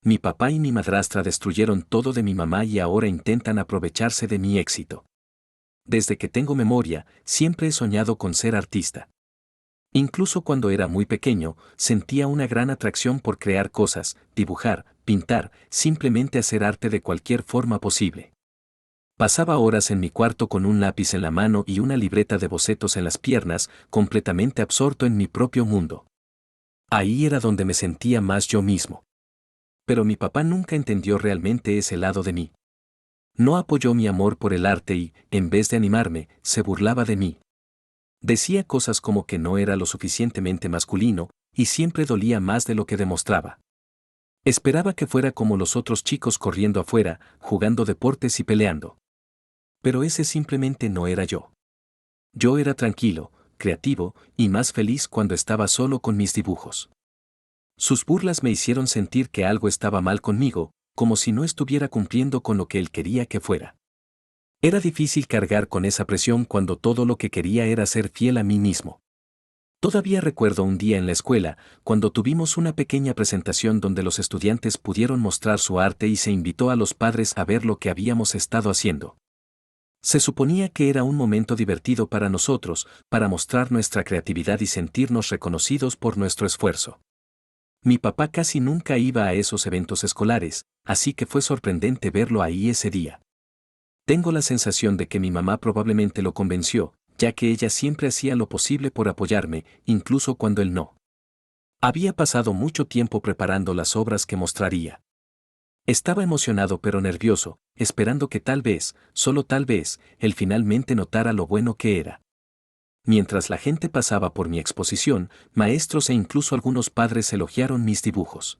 Mi papá y mi madrastra destruyeron todo de mi mamá y ahora intentan aprovecharse de mi éxito. Desde que tengo memoria, siempre he soñado con ser artista. Incluso cuando era muy pequeño, sentía una gran atracción por crear cosas, dibujar, pintar, simplemente hacer arte de cualquier forma posible. Pasaba horas en mi cuarto con un lápiz en la mano y una libreta de bocetos en las piernas, completamente absorto en mi propio mundo. Ahí era donde me sentía más yo mismo. Pero mi papá nunca entendió realmente ese lado de mí. No apoyó mi amor por el arte y, en vez de animarme, se burlaba de mí. Decía cosas como que no era lo suficientemente masculino, y siempre dolía más de lo que demostraba. Esperaba que fuera como los otros chicos corriendo afuera, jugando deportes y peleando. Pero ese simplemente no era yo. Yo era tranquilo, creativo, y más feliz cuando estaba solo con mis dibujos. Sus burlas me hicieron sentir que algo estaba mal conmigo, como si no estuviera cumpliendo con lo que él quería que fuera. Era difícil cargar con esa presión cuando todo lo que quería era ser fiel a mí mismo. Todavía recuerdo un día en la escuela, cuando tuvimos una pequeña presentación donde los estudiantes pudieron mostrar su arte y se invitó a los padres a ver lo que habíamos estado haciendo. Se suponía que era un momento divertido para nosotros, para mostrar nuestra creatividad y sentirnos reconocidos por nuestro esfuerzo. Mi papá casi nunca iba a esos eventos escolares, así que fue sorprendente verlo ahí ese día. Tengo la sensación de que mi mamá probablemente lo convenció, ya que ella siempre hacía lo posible por apoyarme, incluso cuando él no. Había pasado mucho tiempo preparando las obras que mostraría. Estaba emocionado pero nervioso, esperando que tal vez, solo tal vez, él finalmente notara lo bueno que era. Mientras la gente pasaba por mi exposición, maestros e incluso algunos padres elogiaron mis dibujos.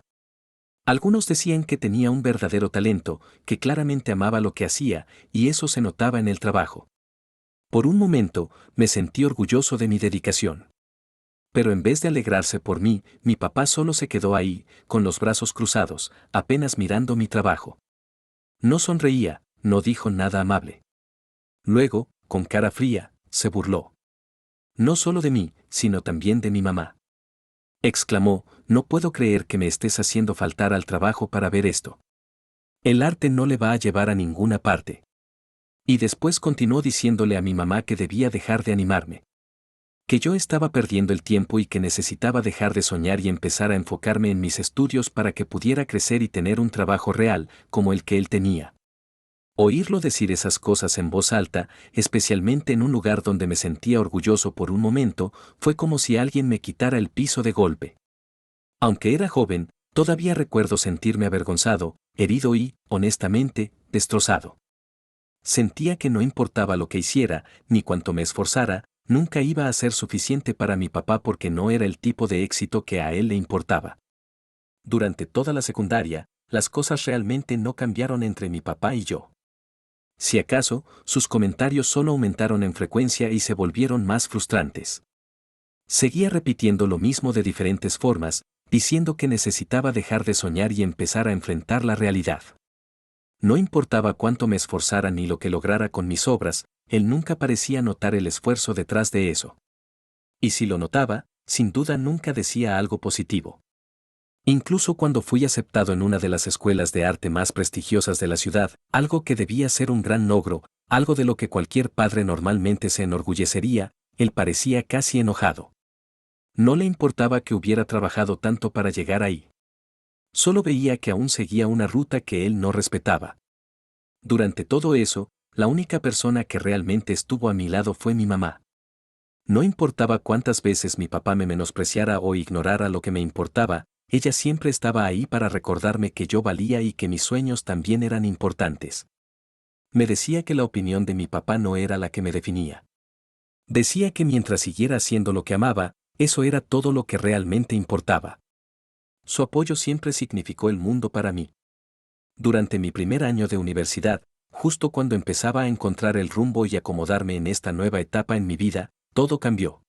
Algunos decían que tenía un verdadero talento, que claramente amaba lo que hacía, y eso se notaba en el trabajo. Por un momento, me sentí orgulloso de mi dedicación. Pero en vez de alegrarse por mí, mi papá solo se quedó ahí, con los brazos cruzados, apenas mirando mi trabajo. No sonreía, no dijo nada amable. Luego, con cara fría, se burló. No solo de mí, sino también de mi mamá. Exclamó, no puedo creer que me estés haciendo faltar al trabajo para ver esto. El arte no le va a llevar a ninguna parte. Y después continuó diciéndole a mi mamá que debía dejar de animarme. Que yo estaba perdiendo el tiempo y que necesitaba dejar de soñar y empezar a enfocarme en mis estudios para que pudiera crecer y tener un trabajo real, como el que él tenía. Oírlo decir esas cosas en voz alta, especialmente en un lugar donde me sentía orgulloso por un momento, fue como si alguien me quitara el piso de golpe. Aunque era joven, todavía recuerdo sentirme avergonzado, herido y, honestamente, destrozado. Sentía que no importaba lo que hiciera, ni cuanto me esforzara, nunca iba a ser suficiente para mi papá porque no era el tipo de éxito que a él le importaba. Durante toda la secundaria, las cosas realmente no cambiaron entre mi papá y yo. Si acaso, sus comentarios solo aumentaron en frecuencia y se volvieron más frustrantes. Seguía repitiendo lo mismo de diferentes formas, diciendo que necesitaba dejar de soñar y empezar a enfrentar la realidad. No importaba cuánto me esforzara ni lo que lograra con mis obras, él nunca parecía notar el esfuerzo detrás de eso. Y si lo notaba, sin duda nunca decía algo positivo. Incluso cuando fui aceptado en una de las escuelas de arte más prestigiosas de la ciudad, algo que debía ser un gran logro, algo de lo que cualquier padre normalmente se enorgullecería, él parecía casi enojado. No le importaba que hubiera trabajado tanto para llegar ahí. Solo veía que aún seguía una ruta que él no respetaba. Durante todo eso, la única persona que realmente estuvo a mi lado fue mi mamá. No importaba cuántas veces mi papá me menospreciara o ignorara lo que me importaba, ella siempre estaba ahí para recordarme que yo valía y que mis sueños también eran importantes. Me decía que la opinión de mi papá no era la que me definía. Decía que mientras siguiera haciendo lo que amaba, eso era todo lo que realmente importaba. Su apoyo siempre significó el mundo para mí. Durante mi primer año de universidad, justo cuando empezaba a encontrar el rumbo y acomodarme en esta nueva etapa en mi vida, todo cambió.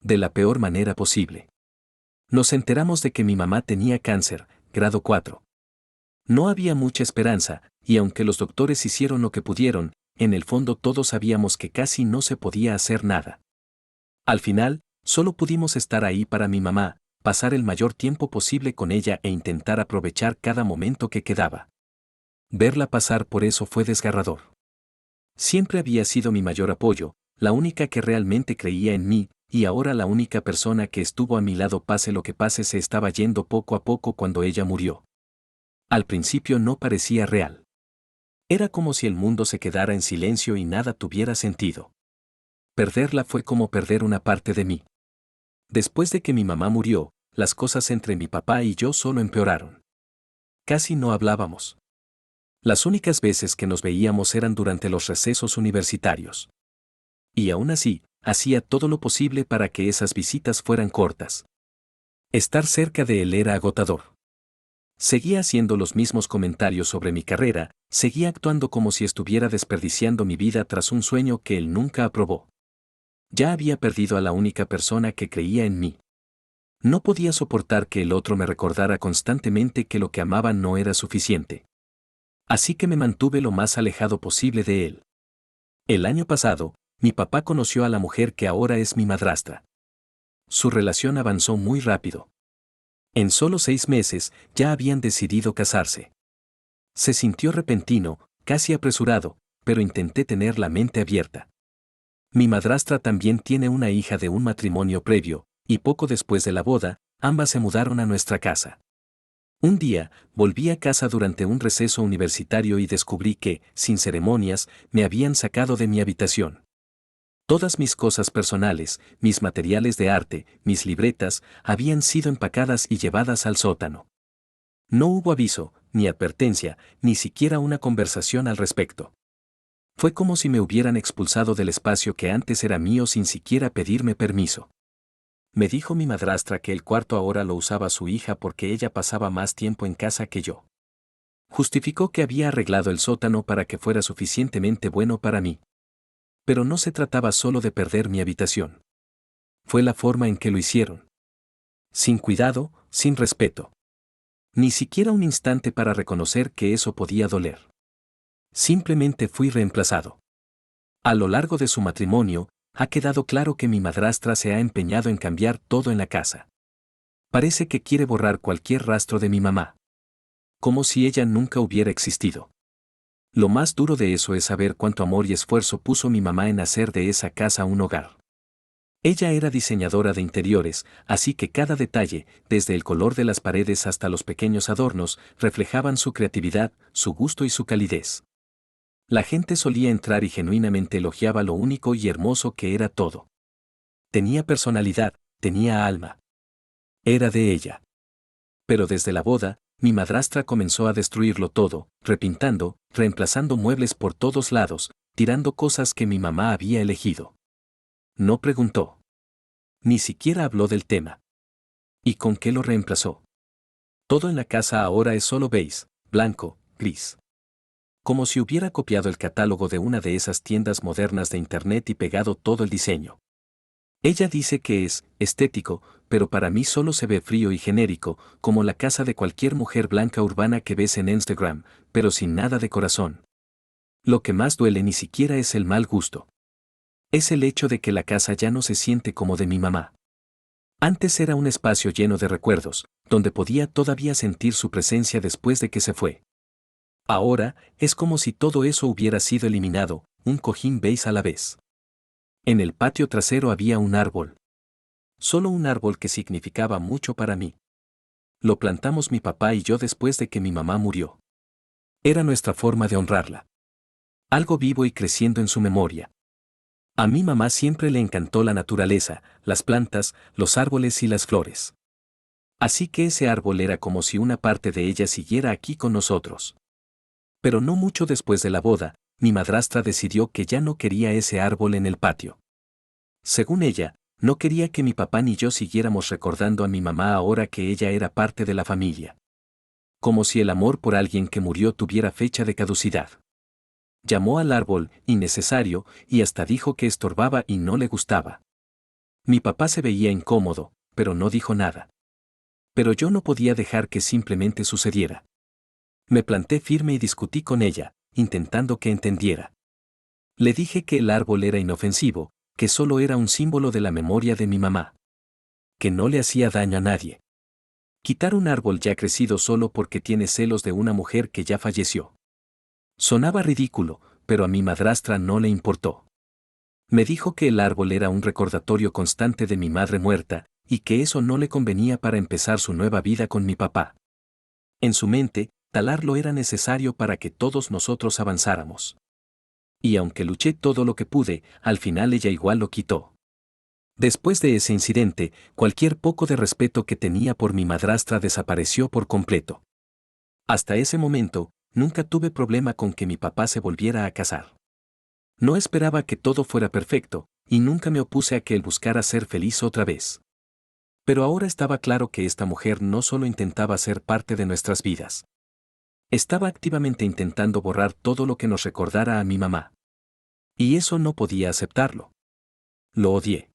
De la peor manera posible. Nos enteramos de que mi mamá tenía cáncer, grado 4. No había mucha esperanza, y aunque los doctores hicieron lo que pudieron, en el fondo todos sabíamos que casi no se podía hacer nada. Al final, solo pudimos estar ahí para mi mamá, pasar el mayor tiempo posible con ella e intentar aprovechar cada momento que quedaba. Verla pasar por eso fue desgarrador. Siempre había sido mi mayor apoyo, la única que realmente creía en mí, y ahora la única persona que estuvo a mi lado pase lo que pase se estaba yendo poco a poco cuando ella murió. Al principio no parecía real. Era como si el mundo se quedara en silencio y nada tuviera sentido. Perderla fue como perder una parte de mí. Después de que mi mamá murió, las cosas entre mi papá y yo solo empeoraron. Casi no hablábamos. Las únicas veces que nos veíamos eran durante los recesos universitarios. Y aún así, hacía todo lo posible para que esas visitas fueran cortas. Estar cerca de él era agotador. Seguía haciendo los mismos comentarios sobre mi carrera, seguía actuando como si estuviera desperdiciando mi vida tras un sueño que él nunca aprobó. Ya había perdido a la única persona que creía en mí. No podía soportar que el otro me recordara constantemente que lo que amaba no era suficiente. Así que me mantuve lo más alejado posible de él. El año pasado, mi papá conoció a la mujer que ahora es mi madrastra. Su relación avanzó muy rápido. En solo 6 meses ya habían decidido casarse. Se sintió repentino, casi apresurado, pero intenté tener la mente abierta. Mi madrastra también tiene una hija de un matrimonio previo, y poco después de la boda, ambas se mudaron a nuestra casa. Un día, volví a casa durante un receso universitario y descubrí que, sin ceremonias, me habían sacado de mi habitación. Todas mis cosas personales, mis materiales de arte, mis libretas, habían sido empacadas y llevadas al sótano. No hubo aviso, ni advertencia, ni siquiera una conversación al respecto. Fue como si me hubieran expulsado del espacio que antes era mío sin siquiera pedirme permiso. Me dijo mi madrastra que el cuarto ahora lo usaba su hija porque ella pasaba más tiempo en casa que yo. Justificó que había arreglado el sótano para que fuera suficientemente bueno para mí. Pero no se trataba solo de perder mi habitación. Fue la forma en que lo hicieron. Sin cuidado, sin respeto. Ni siquiera un instante para reconocer que eso podía doler. Simplemente fui reemplazado. A lo largo de su matrimonio, ha quedado claro que mi madrastra se ha empeñado en cambiar todo en la casa. Parece que quiere borrar cualquier rastro de mi mamá. Como si ella nunca hubiera existido. Lo más duro de eso es saber cuánto amor y esfuerzo puso mi mamá en hacer de esa casa un hogar. Ella era diseñadora de interiores, así que cada detalle, desde el color de las paredes hasta los pequeños adornos, reflejaban su creatividad, su gusto y su calidez. La gente solía entrar y genuinamente elogiaba lo único y hermoso que era todo. Tenía personalidad, tenía alma. Era de ella. Pero desde la boda, mi madrastra comenzó a destruirlo todo, repintando, reemplazando muebles por todos lados, tirando cosas que mi mamá había elegido. No preguntó. Ni siquiera habló del tema. ¿Y con qué lo reemplazó? Todo en la casa ahora es solo beige, blanco, gris. Como si hubiera copiado el catálogo de una de esas tiendas modernas de internet y pegado todo el diseño. Ella dice que es estético, pero para mí solo se ve frío y genérico, como la casa de cualquier mujer blanca urbana que ves en Instagram, pero sin nada de corazón. Lo que más duele ni siquiera es el mal gusto. Es el hecho de que la casa ya no se siente como de mi mamá. Antes era un espacio lleno de recuerdos, donde podía todavía sentir su presencia después de que se fue. Ahora, es como si todo eso hubiera sido eliminado, un cojín beige a la vez. En el patio trasero había un árbol. Solo un árbol que significaba mucho para mí. Lo plantamos mi papá y yo después de que mi mamá murió. Era nuestra forma de honrarla. Algo vivo y creciendo en su memoria. A mi mamá siempre le encantó la naturaleza, las plantas, los árboles y las flores. Así que ese árbol era como si una parte de ella siguiera aquí con nosotros. Pero no mucho después de la boda, mi madrastra decidió que ya no quería ese árbol en el patio. Según ella, no quería que mi papá ni yo siguiéramos recordando a mi mamá ahora que ella era parte de la familia. Como si el amor por alguien que murió tuviera fecha de caducidad. Llamó al árbol innecesario y hasta dijo que estorbaba y no le gustaba. Mi papá se veía incómodo, pero no dijo nada. Pero yo no podía dejar que simplemente sucediera. Me planté firme y discutí con ella, intentando que entendiera. Le dije que el árbol era inofensivo, que solo era un símbolo de la memoria de mi mamá. Que no le hacía daño a nadie. Quitar un árbol ya crecido solo porque tiene celos de una mujer que ya falleció. Sonaba ridículo, pero a mi madrastra no le importó. Me dijo que el árbol era un recordatorio constante de mi madre muerta, y que eso no le convenía para empezar su nueva vida con mi papá. En su mente, talarlo era necesario para que todos nosotros avanzáramos. Y aunque luché todo lo que pude, al final ella igual lo quitó. Después de ese incidente, cualquier poco de respeto que tenía por mi madrastra desapareció por completo. Hasta ese momento, nunca tuve problema con que mi papá se volviera a casar. No esperaba que todo fuera perfecto, y nunca me opuse a que él buscara ser feliz otra vez. Pero ahora estaba claro que esta mujer no solo intentaba ser parte de nuestras vidas. Estaba activamente intentando borrar todo lo que nos recordara a mi mamá. Y eso no podía aceptarlo. Lo odié.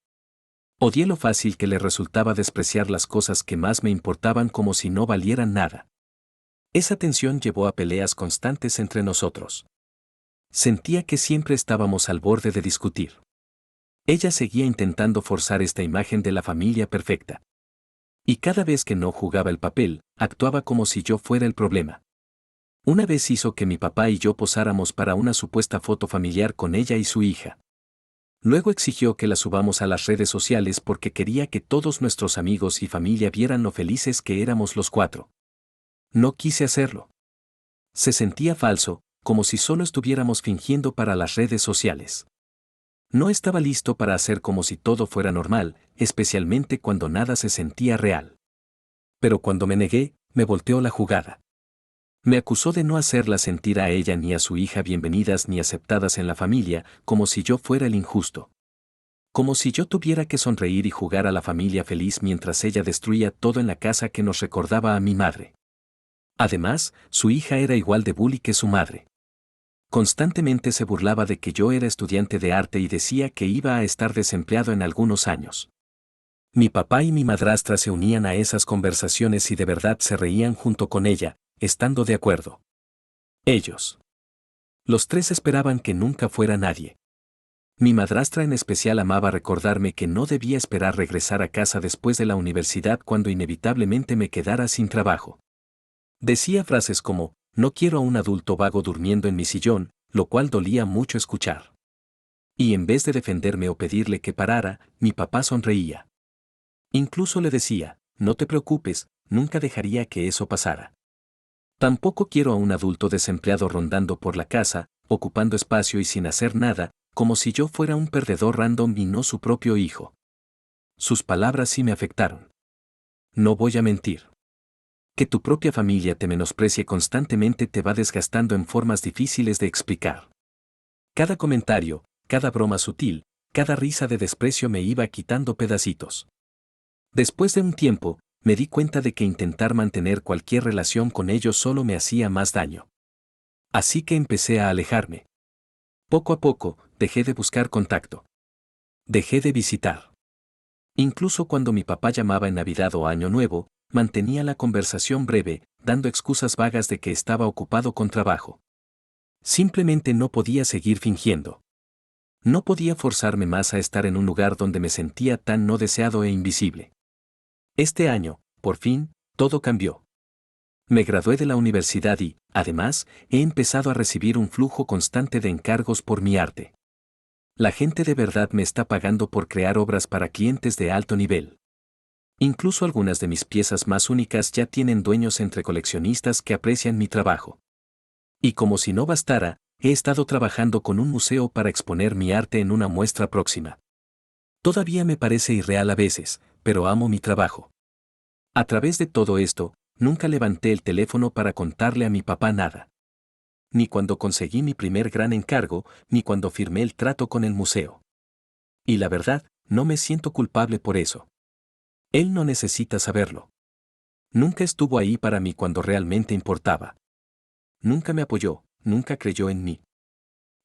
Odié lo fácil que le resultaba despreciar las cosas que más me importaban como si no valieran nada. Esa tensión llevó a peleas constantes entre nosotros. Sentía que siempre estábamos al borde de discutir. Ella seguía intentando forzar esta imagen de la familia perfecta. Y cada vez que no jugaba el papel, actuaba como si yo fuera el problema. Una vez hizo que mi papá y yo posáramos para una supuesta foto familiar con ella y su hija. Luego exigió que la subamos a las redes sociales porque quería que todos nuestros amigos y familia vieran lo felices que éramos los cuatro. No quise hacerlo. Se sentía falso, como si solo estuviéramos fingiendo para las redes sociales. No estaba listo para hacer como si todo fuera normal, especialmente cuando nada se sentía real. Pero cuando me negué, me volteó la jugada. Me acusó de no hacerla sentir a ella ni a su hija bienvenidas ni aceptadas en la familia, como si yo fuera el injusto. Como si yo tuviera que sonreír y jugar a la familia feliz mientras ella destruía todo en la casa que nos recordaba a mi madre. Además, su hija era igual de bully que su madre. Constantemente se burlaba de que yo era estudiante de arte y decía que iba a estar desempleado en algunos años. Mi papá y mi madrastra se unían a esas conversaciones y de verdad se reían junto con ella, estando de acuerdo. Ellos. Los tres esperaban que nunca fuera nadie. Mi madrastra en especial amaba recordarme que no debía esperar regresar a casa después de la universidad cuando inevitablemente me quedara sin trabajo. Decía frases como, no quiero a un adulto vago durmiendo en mi sillón, lo cual dolía mucho escuchar. Y en vez de defenderme o pedirle que parara, mi papá sonreía. Incluso le decía, no te preocupes, nunca dejaría que eso pasara. Tampoco quiero a un adulto desempleado rondando por la casa, ocupando espacio y sin hacer nada, como si yo fuera un perdedor random y no su propio hijo. Sus palabras sí me afectaron. No voy a mentir. Que tu propia familia te menosprecie constantemente te va desgastando en formas difíciles de explicar. Cada comentario, cada broma sutil, cada risa de desprecio me iba quitando pedacitos. Después de un tiempo, me di cuenta de que intentar mantener cualquier relación con ellos solo me hacía más daño. Así que empecé a alejarme. Poco a poco, dejé de buscar contacto. Dejé de visitar. Incluso cuando mi papá llamaba en Navidad o Año Nuevo, mantenía la conversación breve, dando excusas vagas de que estaba ocupado con trabajo. Simplemente no podía seguir fingiendo. No podía forzarme más a estar en un lugar donde me sentía tan no deseado e invisible. Este año, por fin, todo cambió. Me gradué de la universidad y, además, he empezado a recibir un flujo constante de encargos por mi arte. La gente de verdad me está pagando por crear obras para clientes de alto nivel. Incluso algunas de mis piezas más únicas ya tienen dueños entre coleccionistas que aprecian mi trabajo. Y como si no bastara, he estado trabajando con un museo para exponer mi arte en una muestra próxima. Todavía me parece irreal a veces, pero amo mi trabajo. A través de todo esto, nunca levanté el teléfono para contarle a mi papá nada. Ni cuando conseguí mi primer gran encargo, ni cuando firmé el trato con el museo. Y la verdad, no me siento culpable por eso. Él no necesita saberlo. Nunca estuvo ahí para mí cuando realmente importaba. Nunca me apoyó, nunca creyó en mí.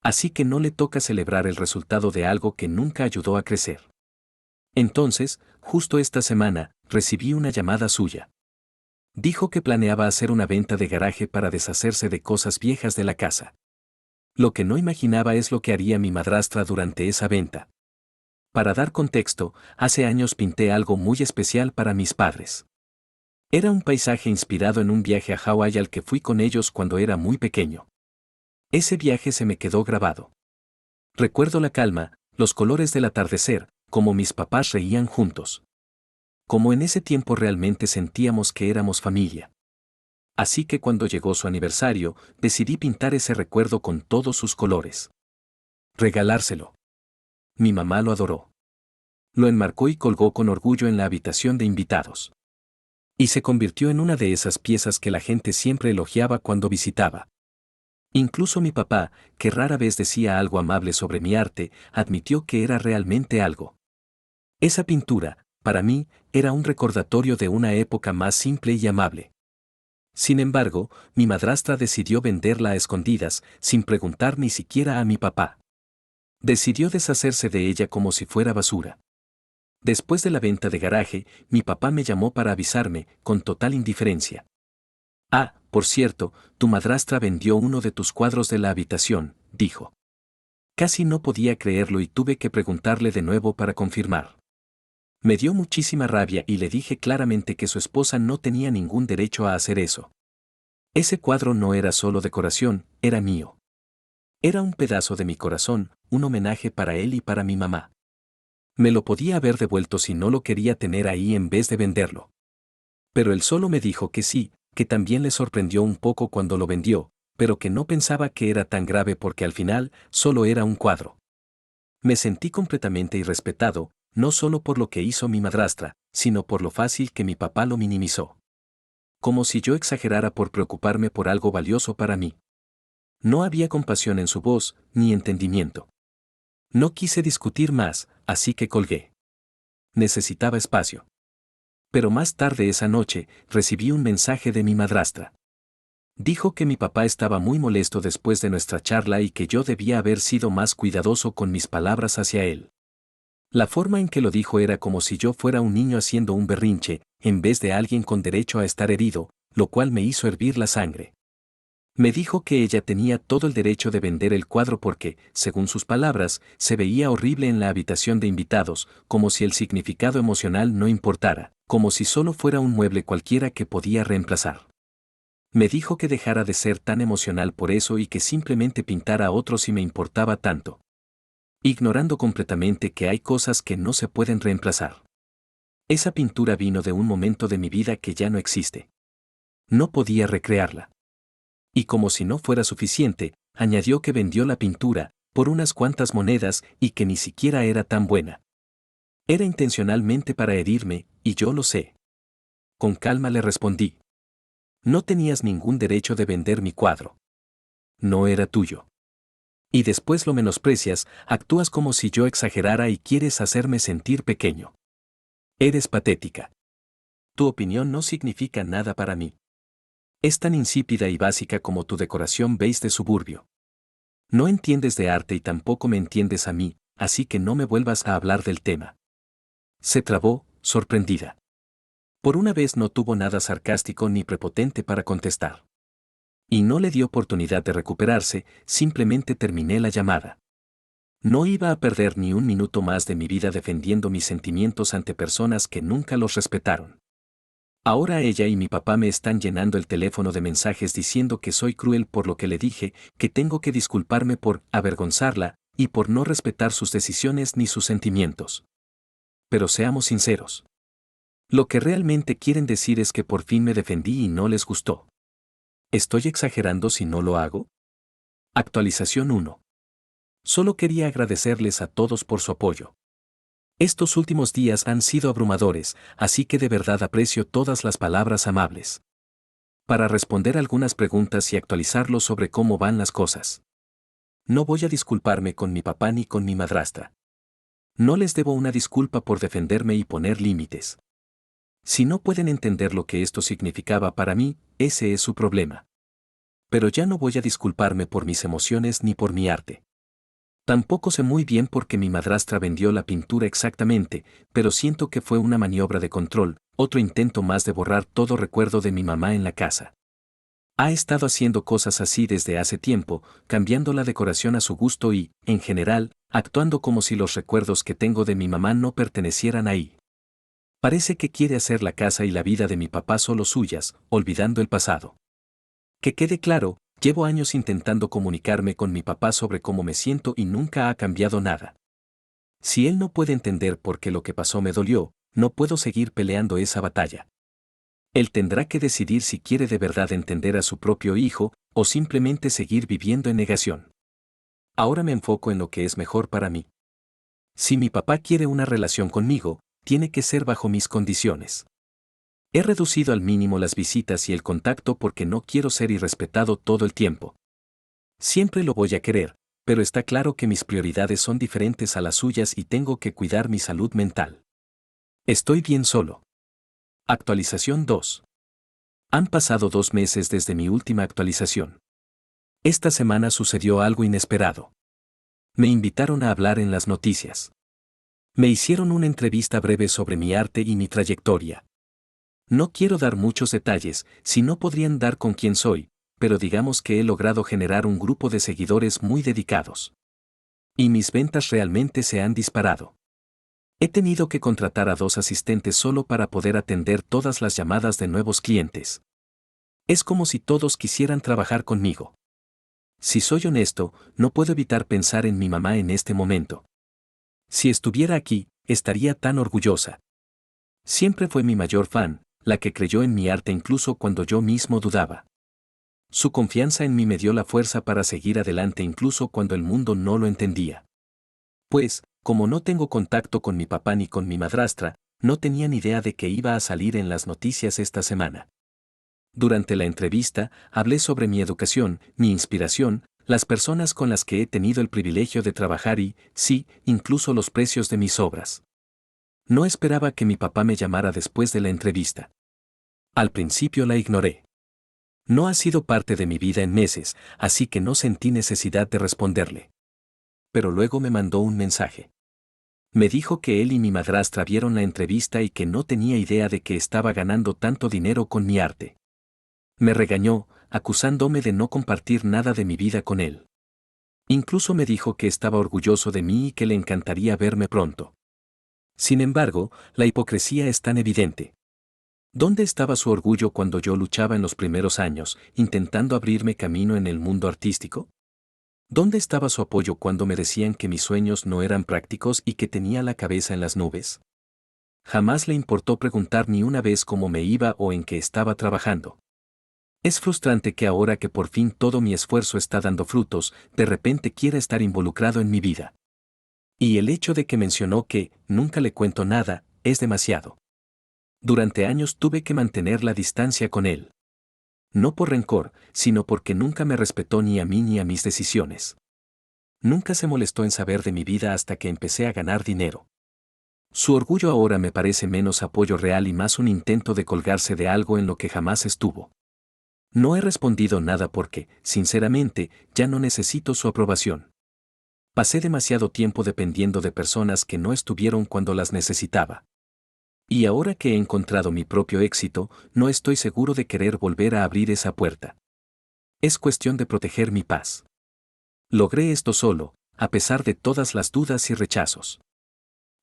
Así que no le toca celebrar el resultado de algo que nunca ayudó a crecer. Entonces, justo esta semana, recibí una llamada suya. Dijo que planeaba hacer una venta de garaje para deshacerse de cosas viejas de la casa. Lo que no imaginaba es lo que haría mi madrastra durante esa venta. Para dar contexto, hace años pinté algo muy especial para mis padres. Era un paisaje inspirado en un viaje a Hawái al que fui con ellos cuando era muy pequeño. Ese viaje se me quedó grabado. Recuerdo la calma, los colores del atardecer, como mis papás reían juntos. Como en ese tiempo realmente sentíamos que éramos familia. Así que cuando llegó su aniversario, decidí pintar ese recuerdo con todos sus colores. Regalárselo. Mi mamá lo adoró. Lo enmarcó y colgó con orgullo en la habitación de invitados. Y se convirtió en una de esas piezas que la gente siempre elogiaba cuando visitaba. Incluso mi papá, que rara vez decía algo amable sobre mi arte, admitió que era realmente algo. Esa pintura, para mí, era un recordatorio de una época más simple y amable. Sin embargo, mi madrastra decidió venderla a escondidas, sin preguntar ni siquiera a mi papá. Decidió deshacerse de ella como si fuera basura. Después de la venta de garaje, mi papá me llamó para avisarme, con total indiferencia. Ah, por cierto, tu madrastra vendió uno de tus cuadros de la habitación, dijo. Casi no podía creerlo y tuve que preguntarle de nuevo para confirmar. Me dio muchísima rabia y le dije claramente que su esposa no tenía ningún derecho a hacer eso. Ese cuadro no era solo decoración, era mío. Era un pedazo de mi corazón, un homenaje para él y para mi mamá. Me lo podía haber devuelto si no lo quería tener ahí en vez de venderlo. Pero él solo me dijo que sí, que también le sorprendió un poco cuando lo vendió, pero que no pensaba que era tan grave porque al final solo era un cuadro. Me sentí completamente irrespetado, no solo por lo que hizo mi madrastra, sino por lo fácil que mi papá lo minimizó. Como si yo exagerara por preocuparme por algo valioso para mí. No había compasión en su voz, ni entendimiento. No quise discutir más, así que colgué. Necesitaba espacio. Pero más tarde esa noche, recibí un mensaje de mi madrastra. Dijo que mi papá estaba muy molesto después de nuestra charla y que yo debía haber sido más cuidadoso con mis palabras hacia él. La forma en que lo dijo era como si yo fuera un niño haciendo un berrinche, en vez de alguien con derecho a estar herido, lo cual me hizo hervir la sangre. Me dijo que ella tenía todo el derecho de vender el cuadro porque, según sus palabras, se veía horrible en la habitación de invitados, como si el significado emocional no importara, como si solo fuera un mueble cualquiera que podía reemplazar. Me dijo que dejara de ser tan emocional por eso y que simplemente pintara a otro si me importaba tanto. Ignorando completamente que hay cosas que no se pueden reemplazar. Esa pintura vino de un momento de mi vida que ya no existe. No podía recrearla. Y como si no fuera suficiente, añadió que vendió la pintura, por unas cuantas monedas, y que ni siquiera era tan buena. Era intencionalmente para herirme, y yo lo sé. Con calma le respondí. No tenías ningún derecho de vender mi cuadro. No era tuyo. Y después lo menosprecias, actúas como si yo exagerara y quieres hacerme sentir pequeño. Eres patética. Tu opinión no significa nada para mí. Es tan insípida y básica como tu decoración beige de suburbio. No entiendes de arte y tampoco me entiendes a mí, así que no me vuelvas a hablar del tema. Se trabó, sorprendida. Por una vez no tuvo nada sarcástico ni prepotente para contestar. Y no le di oportunidad de recuperarse, simplemente terminé la llamada. No iba a perder ni un minuto más de mi vida defendiendo mis sentimientos ante personas que nunca los respetaron. Ahora ella y mi papá me están llenando el teléfono de mensajes diciendo que soy cruel por lo que le dije, que tengo que disculparme por avergonzarla, y por no respetar sus decisiones ni sus sentimientos. Pero seamos sinceros. Lo que realmente quieren decir es que por fin me defendí y no les gustó. ¿Estoy exagerando si no lo hago? Actualización 1. Solo quería agradecerles a todos por su apoyo. Estos últimos días han sido abrumadores, así que de verdad aprecio todas las palabras amables. Para responder algunas preguntas y actualizarlo sobre cómo van las cosas. No voy a disculparme con mi papá ni con mi madrastra. No les debo una disculpa por defenderme y poner límites. Si no pueden entender lo que esto significaba para mí, ese es su problema. Pero ya no voy a disculparme por mis emociones ni por mi arte. Tampoco sé muy bien por qué mi madrastra vendió la pintura exactamente, pero siento que fue una maniobra de control, otro intento más de borrar todo recuerdo de mi mamá en la casa. Ha estado haciendo cosas así desde hace tiempo, cambiando la decoración a su gusto y, en general, actuando como si los recuerdos que tengo de mi mamá no pertenecieran ahí. Parece que quiere hacer la casa y la vida de mi papá solo suyas, olvidando el pasado. Que quede claro, llevo años intentando comunicarme con mi papá sobre cómo me siento y nunca ha cambiado nada. Si él no puede entender por qué lo que pasó me dolió, no puedo seguir peleando esa batalla. Él tendrá que decidir si quiere de verdad entender a su propio hijo o simplemente seguir viviendo en negación. Ahora me enfoco en lo que es mejor para mí. Si mi papá quiere una relación conmigo, tiene que ser bajo mis condiciones. He reducido al mínimo las visitas y el contacto porque no quiero ser irrespetado todo el tiempo. Siempre lo voy a querer, pero está claro que mis prioridades son diferentes a las suyas y tengo que cuidar mi salud mental. Estoy bien solo. Actualización 2. Han pasado 2 meses desde mi última actualización. Esta semana sucedió algo inesperado. Me invitaron a hablar en las noticias. Me hicieron una entrevista breve sobre mi arte y mi trayectoria. No quiero dar muchos detalles, si no podrían dar con quién soy, pero digamos que he logrado generar un grupo de seguidores muy dedicados. Y mis ventas realmente se han disparado. He tenido que contratar a 2 asistentes solo para poder atender todas las llamadas de nuevos clientes. Es como si todos quisieran trabajar conmigo. Si soy honesto, no puedo evitar pensar en mi mamá en este momento. Si estuviera aquí, estaría tan orgullosa. Siempre fue mi mayor fan, la que creyó en mi arte incluso cuando yo mismo dudaba. Su confianza en mí me dio la fuerza para seguir adelante incluso cuando el mundo no lo entendía. Pues, como no tengo contacto con mi papá ni con mi madrastra, no tenía ni idea de que iba a salir en las noticias esta semana. Durante la entrevista, hablé sobre mi educación, mi inspiración, las personas con las que he tenido el privilegio de trabajar y, sí, incluso los precios de mis obras. No esperaba que mi papá me llamara después de la entrevista. Al principio la ignoré. No ha sido parte de mi vida en meses, así que no sentí necesidad de responderle. Pero luego me mandó un mensaje. Me dijo que él y mi madrastra vieron la entrevista y que no tenía idea de que estaba ganando tanto dinero con mi arte. Me regañó, acusándome de no compartir nada de mi vida con él. Incluso me dijo que estaba orgulloso de mí y que le encantaría verme pronto. Sin embargo, la hipocresía es tan evidente. ¿Dónde estaba su orgullo cuando yo luchaba en los primeros años, intentando abrirme camino en el mundo artístico? ¿Dónde estaba su apoyo cuando me decían que mis sueños no eran prácticos y que tenía la cabeza en las nubes? Jamás le importó preguntar ni una vez cómo me iba o en qué estaba trabajando. Es frustrante que ahora que por fin todo mi esfuerzo está dando frutos, de repente quiera estar involucrado en mi vida. Y el hecho de que mencionó que nunca le cuento nada, es demasiado. Durante años tuve que mantener la distancia con él. No por rencor, sino porque nunca me respetó ni a mí ni a mis decisiones. Nunca se molestó en saber de mi vida hasta que empecé a ganar dinero. Su orgullo ahora me parece menos apoyo real y más un intento de colgarse de algo en lo que jamás estuvo. No he respondido nada porque, sinceramente, ya no necesito su aprobación. Pasé demasiado tiempo dependiendo de personas que no estuvieron cuando las necesitaba. Y ahora que he encontrado mi propio éxito, no estoy seguro de querer volver a abrir esa puerta. Es cuestión de proteger mi paz. Logré esto solo, a pesar de todas las dudas y rechazos.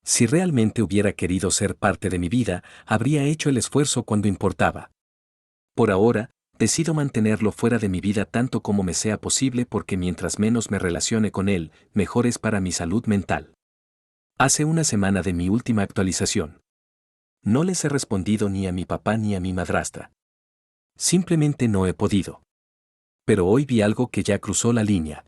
Si realmente hubiera querido ser parte de mi vida, habría hecho el esfuerzo cuando importaba. Por ahora, decido mantenerlo fuera de mi vida tanto como me sea posible porque mientras menos me relacione con él, mejor es para mi salud mental. Hace una semana de mi última actualización. No les he respondido ni a mi papá ni a mi madrastra. Simplemente no he podido. Pero hoy vi algo que ya cruzó la línea.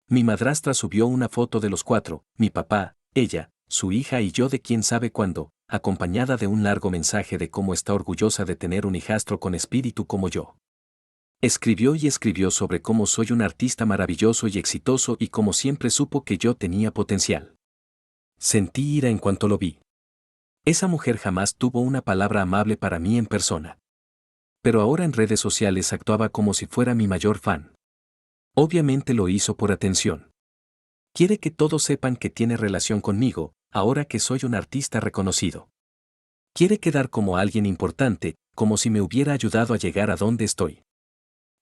Mi madrastra subió una foto de los 4, mi papá, ella, su hija y yo de quién sabe cuándo, acompañada de un largo mensaje de cómo está orgullosa de tener un hijastro con espíritu como yo. Escribió y escribió sobre cómo soy un artista maravilloso y exitoso y cómo siempre supo que yo tenía potencial. Sentí ira en cuanto lo vi. Esa mujer jamás tuvo una palabra amable para mí en persona. Pero ahora en redes sociales actuaba como si fuera mi mayor fan. Obviamente lo hizo por atención. Quiere que todos sepan que tiene relación conmigo, ahora que soy un artista reconocido. Quiere quedar como alguien importante, como si me hubiera ayudado a llegar a donde estoy.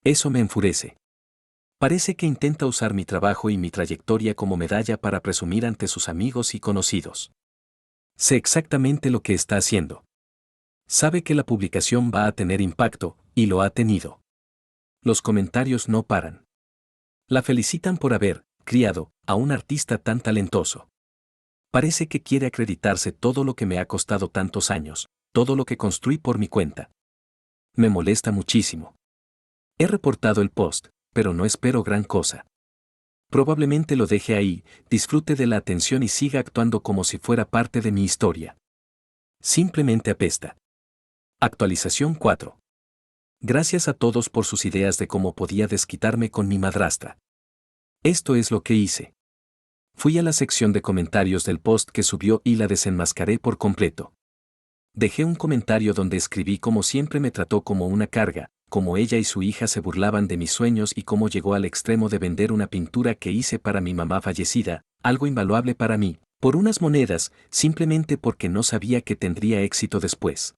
Eso me enfurece. Parece que intenta usar mi trabajo y mi trayectoria como medalla para presumir ante sus amigos y conocidos. Sé exactamente lo que está haciendo. Sabe que la publicación va a tener impacto, y lo ha tenido. Los comentarios no paran. La felicitan por haber criado a un artista tan talentoso. Parece que quiere acreditarse todo lo que me ha costado tantos años, todo lo que construí por mi cuenta. Me molesta muchísimo. He reportado el post, pero no espero gran cosa. Probablemente lo deje ahí, disfrute de la atención y siga actuando como si fuera parte de mi historia. Simplemente apesta. Actualización 4. Gracias a todos por sus ideas de cómo podía desquitarme con mi madrastra. Esto es lo que hice. Fui a la sección de comentarios del post que subió y la desenmascaré por completo. Dejé un comentario donde escribí cómo siempre me trató como una carga, cómo ella y su hija se burlaban de mis sueños y cómo llegó al extremo de vender una pintura que hice para mi mamá fallecida, algo invaluable para mí, por unas monedas, simplemente porque no sabía que tendría éxito después.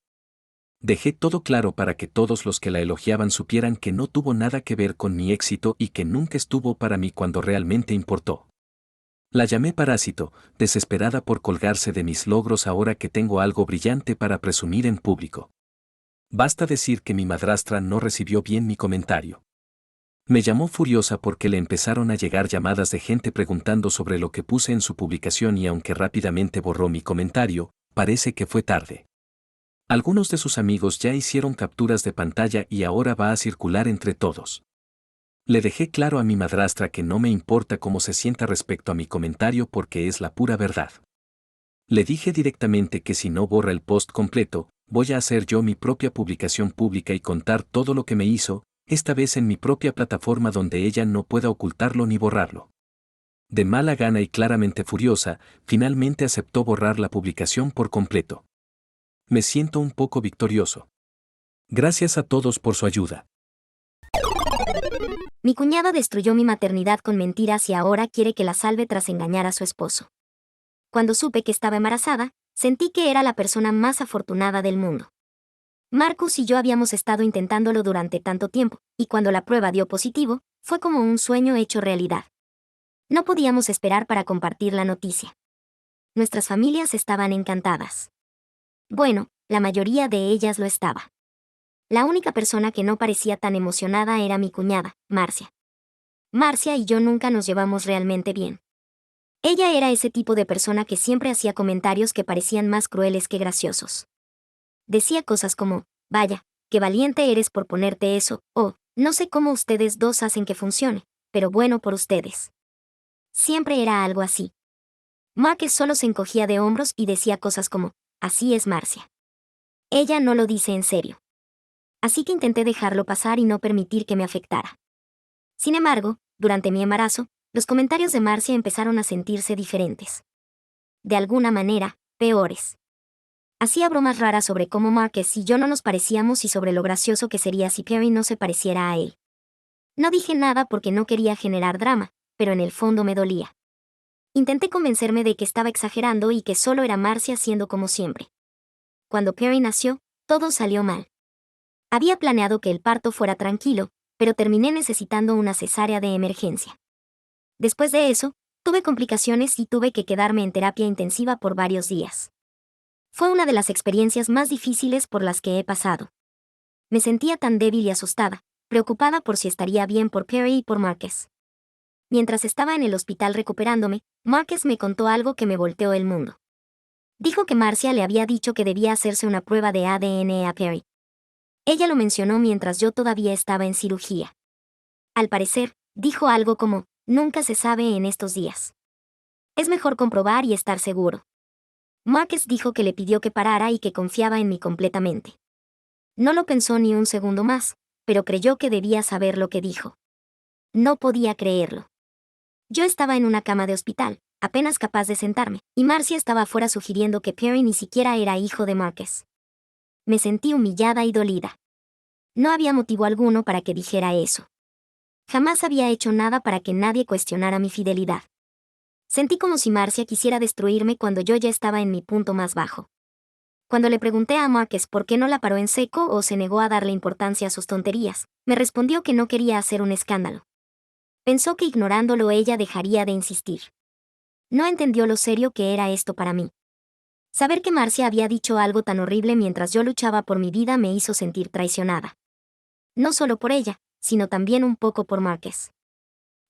Dejé todo claro para que todos los que la elogiaban supieran que no tuvo nada que ver con mi éxito y que nunca estuvo para mí cuando realmente importó. La llamé parásito, desesperada por colgarse de mis logros ahora que tengo algo brillante para presumir en público. Basta decir que mi madrastra no recibió bien mi comentario. Me llamó furiosa porque le empezaron a llegar llamadas de gente preguntando sobre lo que puse en su publicación y aunque rápidamente borró mi comentario, parece que fue tarde. Algunos de sus amigos ya hicieron capturas de pantalla y ahora va a circular entre todos. Le dejé claro a mi madrastra que no me importa cómo se sienta respecto a mi comentario porque es la pura verdad. Le dije directamente que si no borra el post completo, voy a hacer yo mi propia publicación pública y contar todo lo que me hizo, esta vez en mi propia plataforma donde ella no pueda ocultarlo ni borrarlo. De mala gana y claramente furiosa, finalmente aceptó borrar la publicación por completo. Me siento un poco victorioso. Gracias a todos por su ayuda. Mi cuñada destruyó mi maternidad con mentiras y ahora quiere que la salve tras engañar a su esposo. Cuando supe que estaba embarazada, sentí que era la persona más afortunada del mundo. Marcus y yo habíamos estado intentándolo durante tanto tiempo, y cuando la prueba dio positivo, fue como un sueño hecho realidad. No podíamos esperar para compartir la noticia. Nuestras familias estaban encantadas. Bueno, la mayoría de ellas lo estaba. La única persona que no parecía tan emocionada era mi cuñada, Marcia. Marcia y yo nunca nos llevamos realmente bien. Ella era ese tipo de persona que siempre hacía comentarios que parecían más crueles que graciosos. Decía cosas como, vaya, qué valiente eres por ponerte eso, o, no sé cómo ustedes dos hacen que funcione, pero bueno por ustedes. Siempre era algo así. Marcus solo se encogía de hombros y decía cosas como, así es Marcia. Ella no lo dice en serio. Así que intenté dejarlo pasar y no permitir que me afectara. Sin embargo, durante mi embarazo, los comentarios de Marcia empezaron a sentirse diferentes. De alguna manera, peores. Hacía bromas raras sobre cómo Marcus y yo no nos parecíamos y sobre lo gracioso que sería si Perry no se pareciera a él. No dije nada porque no quería generar drama, pero en el fondo me dolía. Intenté convencerme de que estaba exagerando y que solo era Marcia siendo como siempre. Cuando Perry nació, todo salió mal. Había planeado que el parto fuera tranquilo, pero terminé necesitando una cesárea de emergencia. Después de eso, tuve complicaciones y tuve que quedarme en terapia intensiva por varios días. Fue una de las experiencias más difíciles por las que he pasado. Me sentía tan débil y asustada, preocupada por si estaría bien por Perry y por Marcus. Mientras estaba en el hospital recuperándome, Marcus me contó algo que me volteó el mundo. Dijo que Marcia le había dicho que debía hacerse una prueba de ADN a Perry. Ella lo mencionó mientras yo todavía estaba en cirugía. Al parecer, dijo algo como, nunca se sabe en estos días. Es mejor comprobar y estar seguro. Marcus dijo que le pidió que parara y que confiaba en mí completamente. No lo pensó ni un segundo más, pero creyó que debía saber lo que dijo. No podía creerlo. Yo estaba en una cama de hospital, apenas capaz de sentarme, y Marcia estaba afuera sugiriendo que Perry ni siquiera era hijo de Marcus. Me sentí humillada y dolida. No había motivo alguno para que dijera eso. Jamás había hecho nada para que nadie cuestionara mi fidelidad. Sentí como si Marcia quisiera destruirme cuando yo ya estaba en mi punto más bajo. Cuando le pregunté a Marcus por qué no la paró en seco o se negó a darle importancia a sus tonterías, me respondió que no quería hacer un escándalo. Pensó que ignorándolo ella dejaría de insistir. No entendió lo serio que era esto para mí. Saber que Marcia había dicho algo tan horrible mientras yo luchaba por mi vida me hizo sentir traicionada. No solo por ella, sino también un poco por Marcus.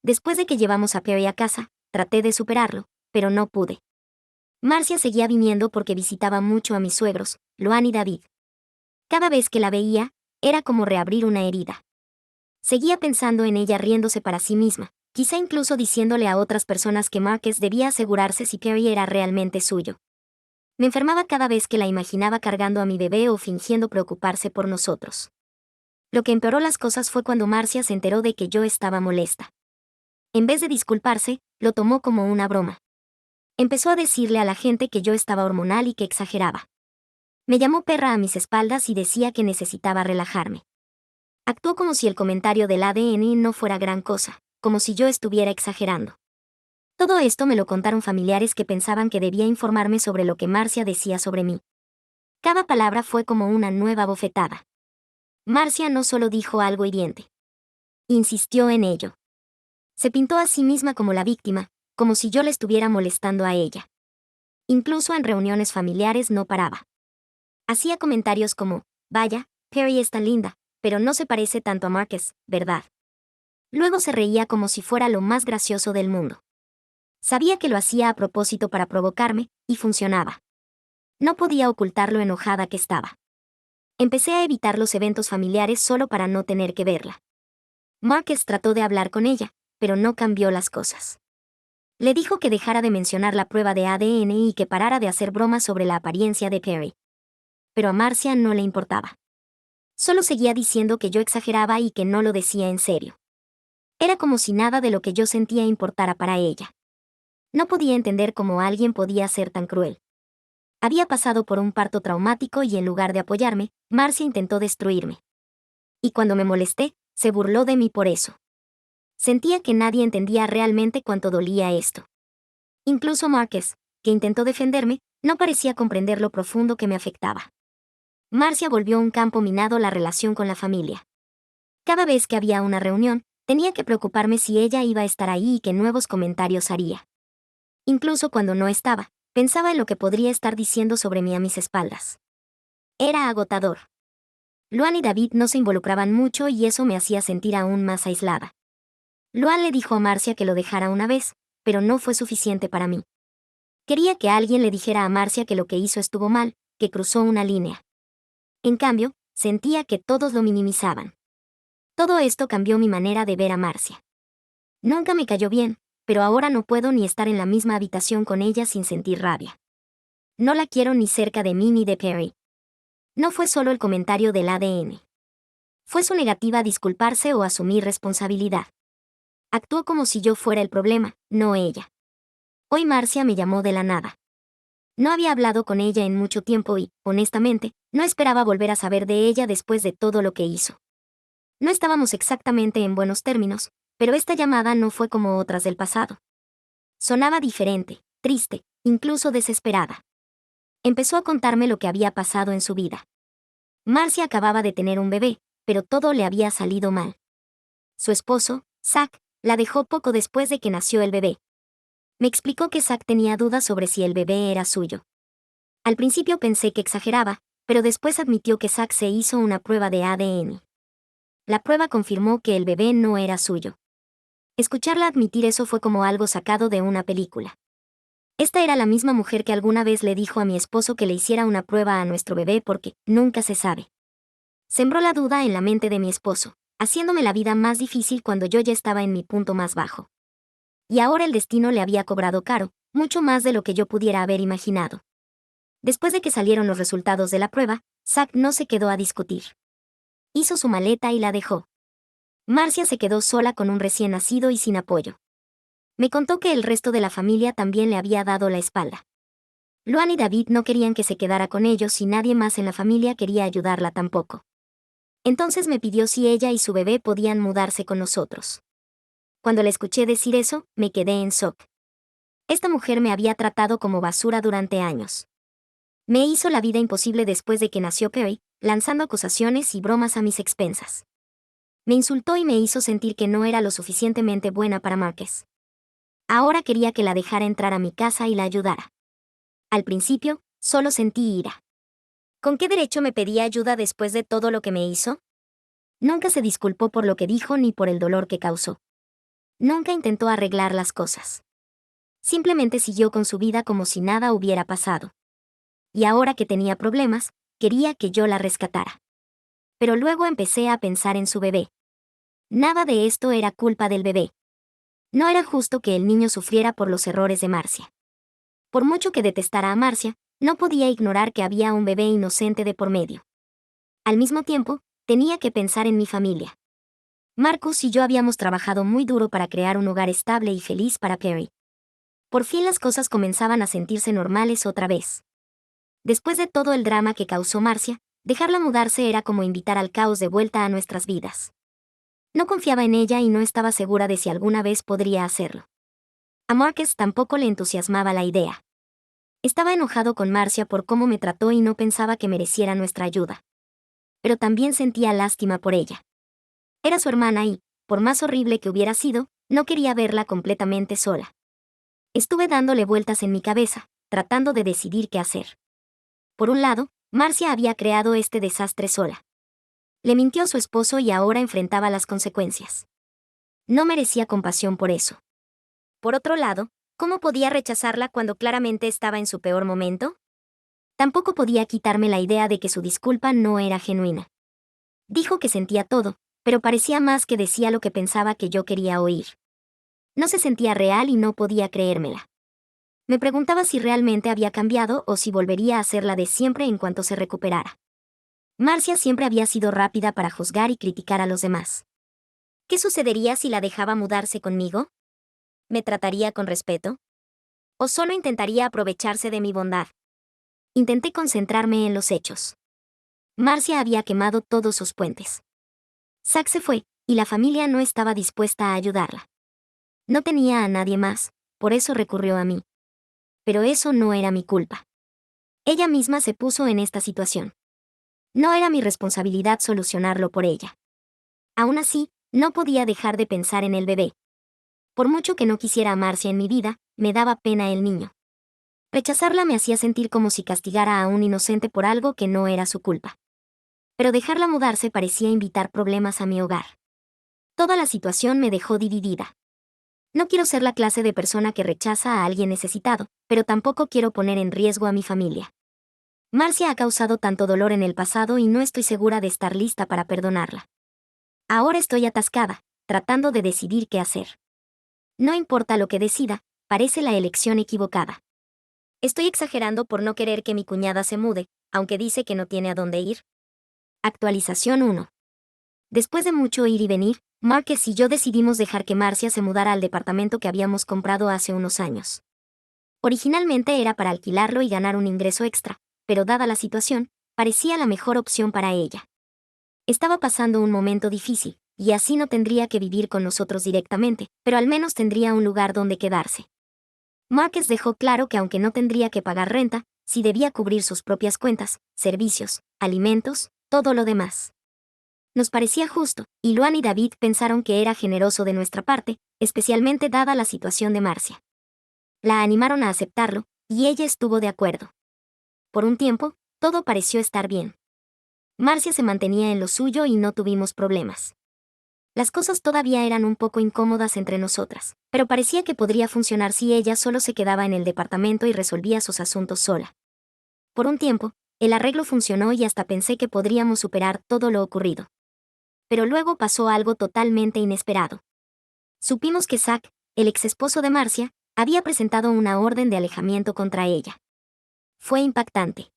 Después de que llevamos a Perry a casa, traté de superarlo, pero no pude. Marcia seguía viniendo porque visitaba mucho a mis suegros, Luan y David. Cada vez que la veía, era como reabrir una herida. Seguía pensando en ella riéndose para sí misma, quizá incluso diciéndole a otras personas que Marcus debía asegurarse si Perry era realmente suyo. Me enfermaba cada vez que la imaginaba cargando a mi bebé o fingiendo preocuparse por nosotros. Lo que empeoró las cosas fue cuando Marcia se enteró de que yo estaba molesta. En vez de disculparse, lo tomó como una broma. Empezó a decirle a la gente que yo estaba hormonal y que exageraba. Me llamó perra a mis espaldas y decía que necesitaba relajarme. Actuó como si el comentario del ADN no fuera gran cosa, como si yo estuviera exagerando. Todo esto me lo contaron familiares que pensaban que debía informarme sobre lo que Marcia decía sobre mí. Cada palabra fue como una nueva bofetada. Marcia no solo dijo algo hiriente. Insistió en ello. Se pintó a sí misma como la víctima, como si yo le estuviera molestando a ella. Incluso en reuniones familiares no paraba. Hacía comentarios como, vaya, Perry está linda, pero no se parece tanto a Marcus, ¿verdad? Luego se reía como si fuera lo más gracioso del mundo. Sabía que lo hacía a propósito para provocarme, y funcionaba. No podía ocultar lo enojada que estaba. Empecé a evitar los eventos familiares solo para no tener que verla. Marcus trató de hablar con ella, pero no cambió las cosas. Le dijo que dejara de mencionar la prueba de ADN y que parara de hacer bromas sobre la apariencia de Perry. Pero a Marcia no le importaba. Solo seguía diciendo que yo exageraba y que no lo decía en serio. Era como si nada de lo que yo sentía importara para ella. No podía entender cómo alguien podía ser tan cruel. Había pasado por un parto traumático y en lugar de apoyarme, Marcia intentó destruirme. Y cuando me molesté, se burló de mí por eso. Sentía que nadie entendía realmente cuánto dolía esto. Incluso Marcus, que intentó defenderme, no parecía comprender lo profundo que me afectaba. Marcia volvió un campo minado la relación con la familia. Cada vez que había una reunión, tenía que preocuparme si ella iba a estar ahí y qué nuevos comentarios haría. Incluso cuando no estaba, pensaba en lo que podría estar diciendo sobre mí a mis espaldas. Era agotador. Luan y David no se involucraban mucho y eso me hacía sentir aún más aislada. Luan le dijo a Marcia que lo dejara una vez, pero no fue suficiente para mí. Quería que alguien le dijera a Marcia que lo que hizo estuvo mal, que cruzó una línea. En cambio, sentía que todos lo minimizaban. Todo esto cambió mi manera de ver a Marcia. Nunca me cayó bien, pero ahora no puedo ni estar en la misma habitación con ella sin sentir rabia. No la quiero ni cerca de mí ni de Perry. No fue solo el comentario del ADN. Fue su negativa a disculparse o asumir responsabilidad. Actuó como si yo fuera el problema, no ella. Hoy Marcia me llamó de la nada. No había hablado con ella en mucho tiempo y, honestamente, no esperaba volver a saber de ella después de todo lo que hizo. No estábamos exactamente en buenos términos, pero esta llamada no fue como otras del pasado. Sonaba diferente, triste, incluso desesperada. Empezó a contarme lo que había pasado en su vida. Marcia acababa de tener un bebé, pero todo le había salido mal. Su esposo, Zach, la dejó poco después de que nació el bebé. Me explicó que Zach tenía dudas sobre si el bebé era suyo. Al principio pensé que exageraba, pero después admitió que Zach se hizo una prueba de ADN. La prueba confirmó que el bebé no era suyo. Escucharla admitir eso fue como algo sacado de una película. Esta era la misma mujer que alguna vez le dijo a mi esposo que le hiciera una prueba a nuestro bebé porque nunca se sabe. Sembró la duda en la mente de mi esposo, haciéndome la vida más difícil cuando yo ya estaba en mi punto más bajo. Y ahora el destino le había cobrado caro, mucho más de lo que yo pudiera haber imaginado. Después de que salieron los resultados de la prueba, Zach no se quedó a discutir. Hizo su maleta y la dejó. Marcia se quedó sola con un recién nacido y sin apoyo. Me contó que el resto de la familia también le había dado la espalda. Luan y David no querían que se quedara con ellos y nadie más en la familia quería ayudarla tampoco. Entonces me pidió si ella y su bebé podían mudarse con nosotros. Cuando le escuché decir eso, me quedé en shock. Esta mujer me había tratado como basura durante años. Me hizo la vida imposible después de que nació Perry, lanzando acusaciones y bromas a mis expensas. Me insultó y me hizo sentir que no era lo suficientemente buena para Marcus. Ahora quería que la dejara entrar a mi casa y la ayudara. Al principio, solo sentí ira. ¿Con qué derecho me pedía ayuda después de todo lo que me hizo? Nunca se disculpó por lo que dijo ni por el dolor que causó. Nunca intentó arreglar las cosas. Simplemente siguió con su vida como si nada hubiera pasado. Y ahora que tenía problemas, quería que yo la rescatara. Pero luego empecé a pensar en su bebé. Nada de esto era culpa del bebé. No era justo que el niño sufriera por los errores de Marcia. Por mucho que detestara a Marcia, no podía ignorar que había un bebé inocente de por medio. Al mismo tiempo, tenía que pensar en mi familia. Marcus y yo habíamos trabajado muy duro para crear un hogar estable y feliz para Perry. Por fin las cosas comenzaban a sentirse normales otra vez. Después de todo el drama que causó Marcia, dejarla mudarse era como invitar al caos de vuelta a nuestras vidas. No confiaba en ella y no estaba segura de si alguna vez podría hacerlo. A Marcus tampoco le entusiasmaba la idea. Estaba enojado con Marcia por cómo me trató y no pensaba que mereciera nuestra ayuda. Pero también sentía lástima por ella. Era su hermana y, por más horrible que hubiera sido, no quería verla completamente sola. Estuve dándole vueltas en mi cabeza, tratando de decidir qué hacer. Por un lado, Marcia había creado este desastre sola. Le mintió a su esposo y ahora enfrentaba las consecuencias. No merecía compasión por eso. Por otro lado, ¿cómo podía rechazarla cuando claramente estaba en su peor momento? Tampoco podía quitarme la idea de que su disculpa no era genuina. Dijo que sentía todo, pero parecía más que decía lo que pensaba que yo quería oír. No se sentía real y no podía creérmela. Me preguntaba si realmente había cambiado o si volvería a ser la de siempre en cuanto se recuperara. Marcia siempre había sido rápida para juzgar y criticar a los demás. ¿Qué sucedería si la dejaba mudarse conmigo? ¿Me trataría con respeto? ¿O solo intentaría aprovecharse de mi bondad? Intenté concentrarme en los hechos. Marcia había quemado todos sus puentes. Zack se fue, y la familia no estaba dispuesta a ayudarla. No tenía a nadie más, por eso recurrió a mí. Pero eso no era mi culpa. Ella misma se puso en esta situación. No era mi responsabilidad solucionarlo por ella. Aún así, no podía dejar de pensar en el bebé. Por mucho que no quisiera a Marcia en mi vida, me daba pena el niño. Rechazarla me hacía sentir como si castigara a un inocente por algo que no era su culpa. Pero dejarla mudarse parecía invitar problemas a mi hogar. Toda la situación me dejó dividida. No quiero ser la clase de persona que rechaza a alguien necesitado, pero tampoco quiero poner en riesgo a mi familia. Marcia ha causado tanto dolor en el pasado y no estoy segura de estar lista para perdonarla. Ahora estoy atascada, tratando de decidir qué hacer. No importa lo que decida, parece la elección equivocada. Estoy exagerando por no querer que mi cuñada se mude, aunque dice que no tiene a dónde ir. Actualización 1. Después de mucho ir y venir, Marcus y yo decidimos dejar que Marcia se mudara al departamento que habíamos comprado hace unos años. Originalmente era para alquilarlo y ganar un ingreso extra, pero dada la situación, parecía la mejor opción para ella. Estaba pasando un momento difícil, y así no tendría que vivir con nosotros directamente, pero al menos tendría un lugar donde quedarse. Marcus dejó claro que aunque no tendría que pagar renta, sí debía cubrir sus propias cuentas, servicios, alimentos, todo lo demás. Nos parecía justo, y Luan y David pensaron que era generoso de nuestra parte, especialmente dada la situación de Marcia. La animaron a aceptarlo, y ella estuvo de acuerdo. Por un tiempo, todo pareció estar bien. Marcia se mantenía en lo suyo y no tuvimos problemas. Las cosas todavía eran un poco incómodas entre nosotras, pero parecía que podría funcionar si ella solo se quedaba en el departamento y resolvía sus asuntos sola. Por un tiempo, el arreglo funcionó y hasta pensé que podríamos superar todo lo ocurrido. Pero luego pasó algo totalmente inesperado. Supimos que Zack, el exesposo de Marcia, había presentado una orden de alejamiento contra ella. Fue impactante.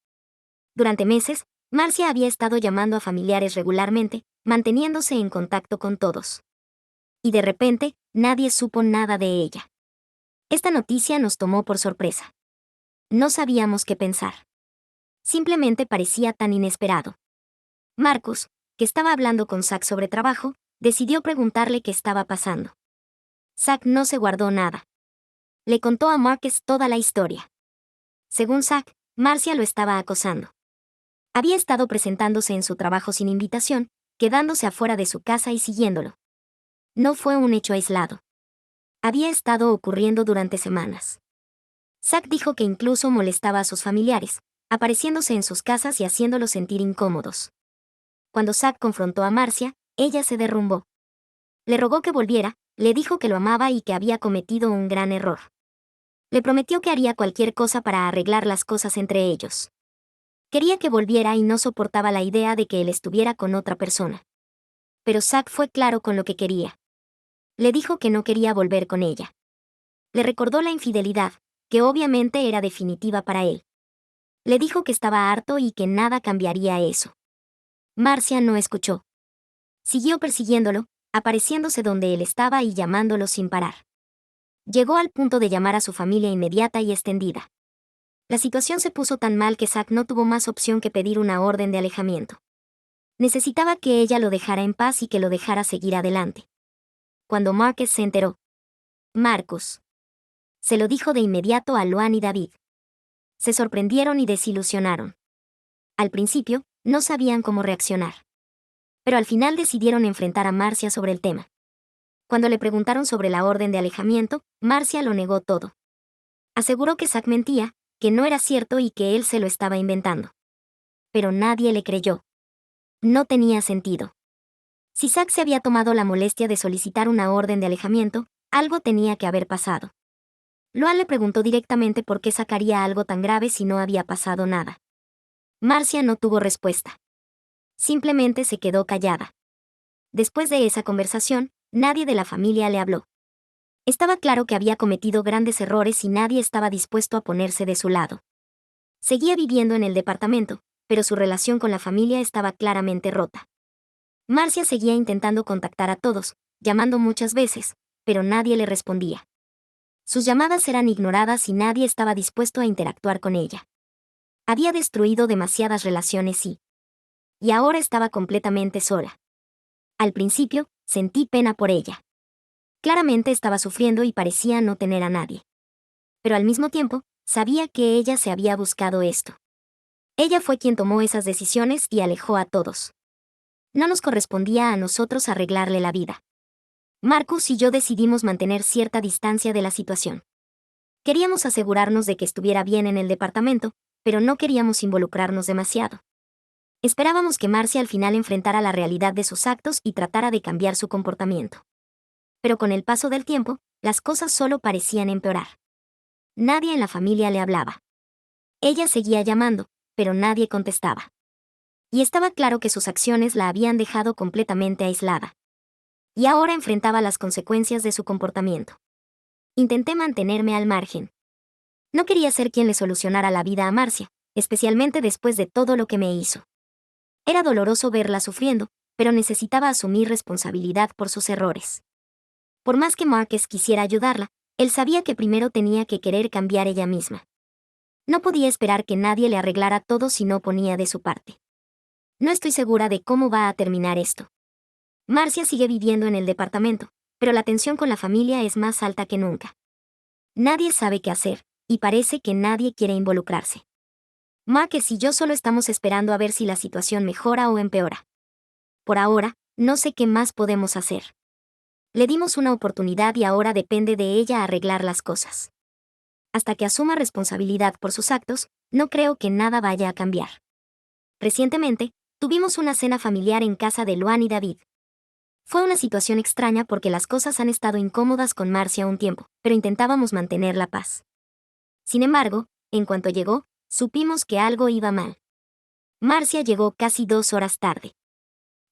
Durante meses, Marcia había estado llamando a familiares regularmente, manteniéndose en contacto con todos. Y de repente, nadie supo nada de ella. Esta noticia nos tomó por sorpresa. No sabíamos qué pensar. Simplemente parecía tan inesperado. Marcus, que estaba hablando con Zack sobre trabajo, decidió preguntarle qué estaba pasando. Zack no se guardó nada. Le contó a Marcus toda la historia. Según Zack, Marcia lo estaba acosando. Había estado presentándose en su trabajo sin invitación, quedándose afuera de su casa y siguiéndolo. No fue un hecho aislado. Había estado ocurriendo durante semanas. Zack dijo que incluso molestaba a sus familiares, apareciéndose en sus casas y haciéndolos sentir incómodos. Cuando Zack confrontó a Marcia, ella se derrumbó. Le rogó que volviera, le dijo que lo amaba y que había cometido un gran error. Le prometió que haría cualquier cosa para arreglar las cosas entre ellos. Quería que volviera y no soportaba la idea de que él estuviera con otra persona. Pero Zack fue claro con lo que quería. Le dijo que no quería volver con ella. Le recordó la infidelidad, que obviamente era definitiva para él. Le dijo que estaba harto y que nada cambiaría eso. Marcia no escuchó. Siguió persiguiéndolo, apareciéndose donde él estaba y llamándolo sin parar. Llegó al punto de llamar a su familia inmediata y extendida. La situación se puso tan mal que Zack no tuvo más opción que pedir una orden de alejamiento. Necesitaba que ella lo dejara en paz y que lo dejara seguir adelante. Cuando Marcus se enteró, Marcus se lo dijo de inmediato a Luan y David. Se sorprendieron y desilusionaron. Al principio, no sabían cómo reaccionar. Pero al final decidieron enfrentar a Marcia sobre el tema. Cuando le preguntaron sobre la orden de alejamiento, Marcia lo negó todo. Aseguró que Zack mentía, que no era cierto y que él se lo estaba inventando. Pero nadie le creyó. No tenía sentido. Si Zack se había tomado la molestia de solicitar una orden de alejamiento, algo tenía que haber pasado. Luan le preguntó directamente por qué sacaría algo tan grave si no había pasado nada. Marcia no tuvo respuesta. Simplemente se quedó callada. Después de esa conversación, nadie de la familia le habló. Estaba claro que había cometido grandes errores y nadie estaba dispuesto a ponerse de su lado. Seguía viviendo en el departamento, pero su relación con la familia estaba claramente rota. Marcia seguía intentando contactar a todos, llamando muchas veces, pero nadie le respondía. Sus llamadas eran ignoradas y nadie estaba dispuesto a interactuar con ella. Había destruido demasiadas relaciones y ahora estaba completamente sola. Al principio, sentí pena por ella. Claramente estaba sufriendo y parecía no tener a nadie. Pero al mismo tiempo, sabía que ella se había buscado esto. Ella fue quien tomó esas decisiones y alejó a todos. No nos correspondía a nosotros arreglarle la vida. Marcus y yo decidimos mantener cierta distancia de la situación. Queríamos asegurarnos de que estuviera bien en el departamento, pero no queríamos involucrarnos demasiado. Esperábamos que Marcia al final enfrentara la realidad de sus actos y tratara de cambiar su comportamiento. Pero con el paso del tiempo, las cosas solo parecían empeorar. Nadie en la familia le hablaba. Ella seguía llamando, pero nadie contestaba. Y estaba claro que sus acciones la habían dejado completamente aislada. Y ahora enfrentaba las consecuencias de su comportamiento. Intenté mantenerme al margen. No quería ser quien le solucionara la vida a Marcia, especialmente después de todo lo que me hizo. Era doloroso verla sufriendo, pero necesitaba asumir responsabilidad por sus errores. Por más que Marcus quisiera ayudarla, él sabía que primero tenía que querer cambiar ella misma. No podía esperar que nadie le arreglara todo si no ponía de su parte. No estoy segura de cómo va a terminar esto. Marcia sigue viviendo en el departamento, pero la tensión con la familia es más alta que nunca. Nadie sabe qué hacer, y parece que nadie quiere involucrarse. Marcus y yo solo estamos esperando a ver si la situación mejora o empeora. Por ahora, no sé qué más podemos hacer. Le dimos una oportunidad y ahora depende de ella arreglar las cosas. Hasta que asuma responsabilidad por sus actos, no creo que nada vaya a cambiar. Recientemente, tuvimos una cena familiar en casa de Luan y David. Fue una situación extraña porque las cosas han estado incómodas con Marcia un tiempo, pero intentábamos mantener la paz. Sin embargo, en cuanto llegó, supimos que algo iba mal. Marcia llegó casi 2 horas tarde.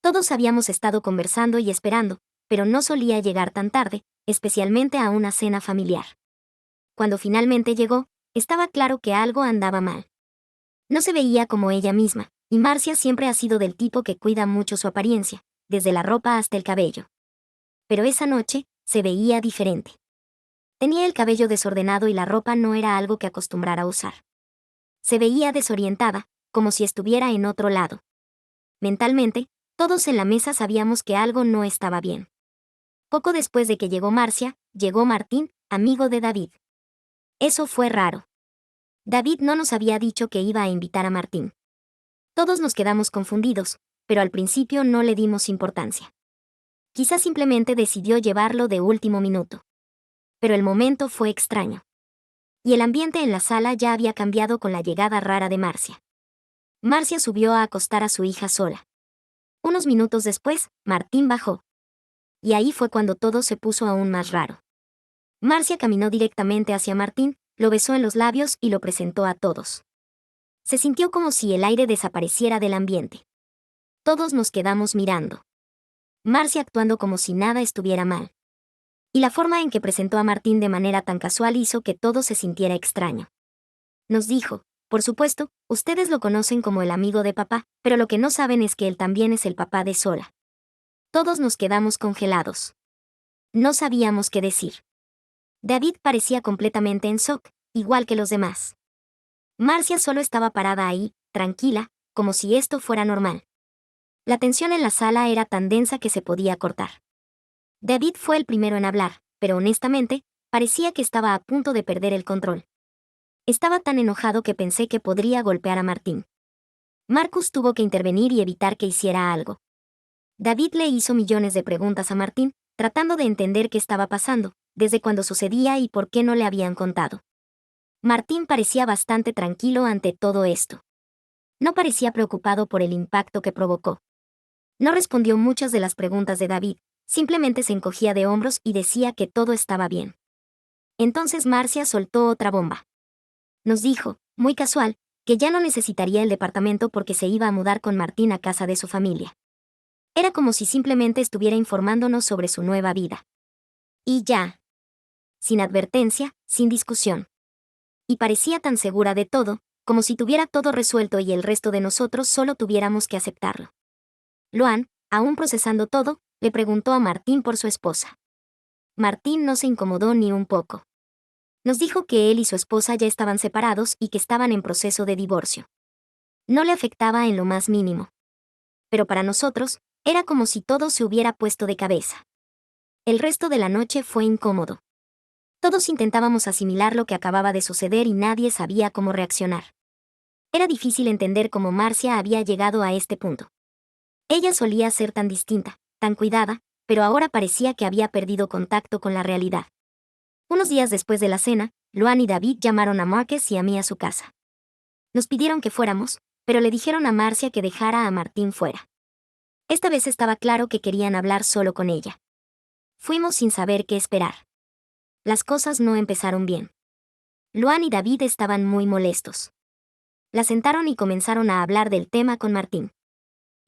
Todos habíamos estado conversando y esperando, pero no solía llegar tan tarde, especialmente a una cena familiar. Cuando finalmente llegó, estaba claro que algo andaba mal. No se veía como ella misma, y Marcia siempre ha sido del tipo que cuida mucho su apariencia, desde la ropa hasta el cabello. Pero esa noche, se veía diferente. Tenía el cabello desordenado y la ropa no era algo que acostumbrara a usar. Se veía desorientada, como si estuviera en otro lado. Mentalmente, todos en la mesa sabíamos que algo no estaba bien. Poco después de que llegó Marcia, llegó Martín, amigo de David. Eso fue raro. David no nos había dicho que iba a invitar a Martín. Todos nos quedamos confundidos, pero al principio no le dimos importancia. Quizás simplemente decidió llevarlo de último minuto. Pero el momento fue extraño. Y el ambiente en la sala ya había cambiado con la llegada rara de Marcia. Marcia subió a acostar a su hija sola. Unos minutos después, Martín bajó. Y ahí fue cuando todo se puso aún más raro. Marcia caminó directamente hacia Martín, lo besó en los labios y lo presentó a todos. Se sintió como si el aire desapareciera del ambiente. Todos nos quedamos mirando. Marcia actuando como si nada estuviera mal. Y la forma en que presentó a Martín de manera tan casual hizo que todo se sintiera extraño. Nos dijo, por supuesto, ustedes lo conocen como el amigo de papá, pero lo que no saben es que él también es el papá de Sola. Todos nos quedamos congelados. No sabíamos qué decir. David parecía completamente en shock, igual que los demás. Marcia solo estaba parada ahí, tranquila, como si esto fuera normal. La tensión en la sala era tan densa que se podía cortar. David fue el primero en hablar, pero honestamente, parecía que estaba a punto de perder el control. Estaba tan enojado que pensé que podría golpear a Martín. Marcus tuvo que intervenir y evitar que hiciera algo. David le hizo millones de preguntas a Martín, tratando de entender qué estaba pasando, desde cuándo sucedía y por qué no le habían contado. Martín parecía bastante tranquilo ante todo esto. No parecía preocupado por el impacto que provocó. No respondió muchas de las preguntas de David, simplemente se encogía de hombros y decía que todo estaba bien. Entonces Marcia soltó otra bomba. Nos dijo, muy casual, que ya no necesitaría el departamento porque se iba a mudar con Martín a casa de su familia. Era como si simplemente estuviera informándonos sobre su nueva vida. Y ya. Sin advertencia, sin discusión. Y parecía tan segura de todo, como si tuviera todo resuelto y el resto de nosotros solo tuviéramos que aceptarlo. Luan, aún procesando todo, le preguntó a Martín por su esposa. Martín no se incomodó ni un poco. Nos dijo que él y su esposa ya estaban separados y que estaban en proceso de divorcio. No le afectaba en lo más mínimo. Pero para nosotros, era como si todo se hubiera puesto de cabeza. El resto de la noche fue incómodo. Todos intentábamos asimilar lo que acababa de suceder y nadie sabía cómo reaccionar. Era difícil entender cómo Marcia había llegado a este punto. Ella solía ser tan distinta, tan cuidada, pero ahora parecía que había perdido contacto con la realidad. Unos días después de la cena, Luan y David llamaron a Marcus y a mí a su casa. Nos pidieron que fuéramos, pero le dijeron a Marcia que dejara a Martín fuera. Esta vez estaba claro que querían hablar solo con ella. Fuimos sin saber qué esperar. Las cosas no empezaron bien. Luan y David estaban muy molestos. La sentaron y comenzaron a hablar del tema con Martín.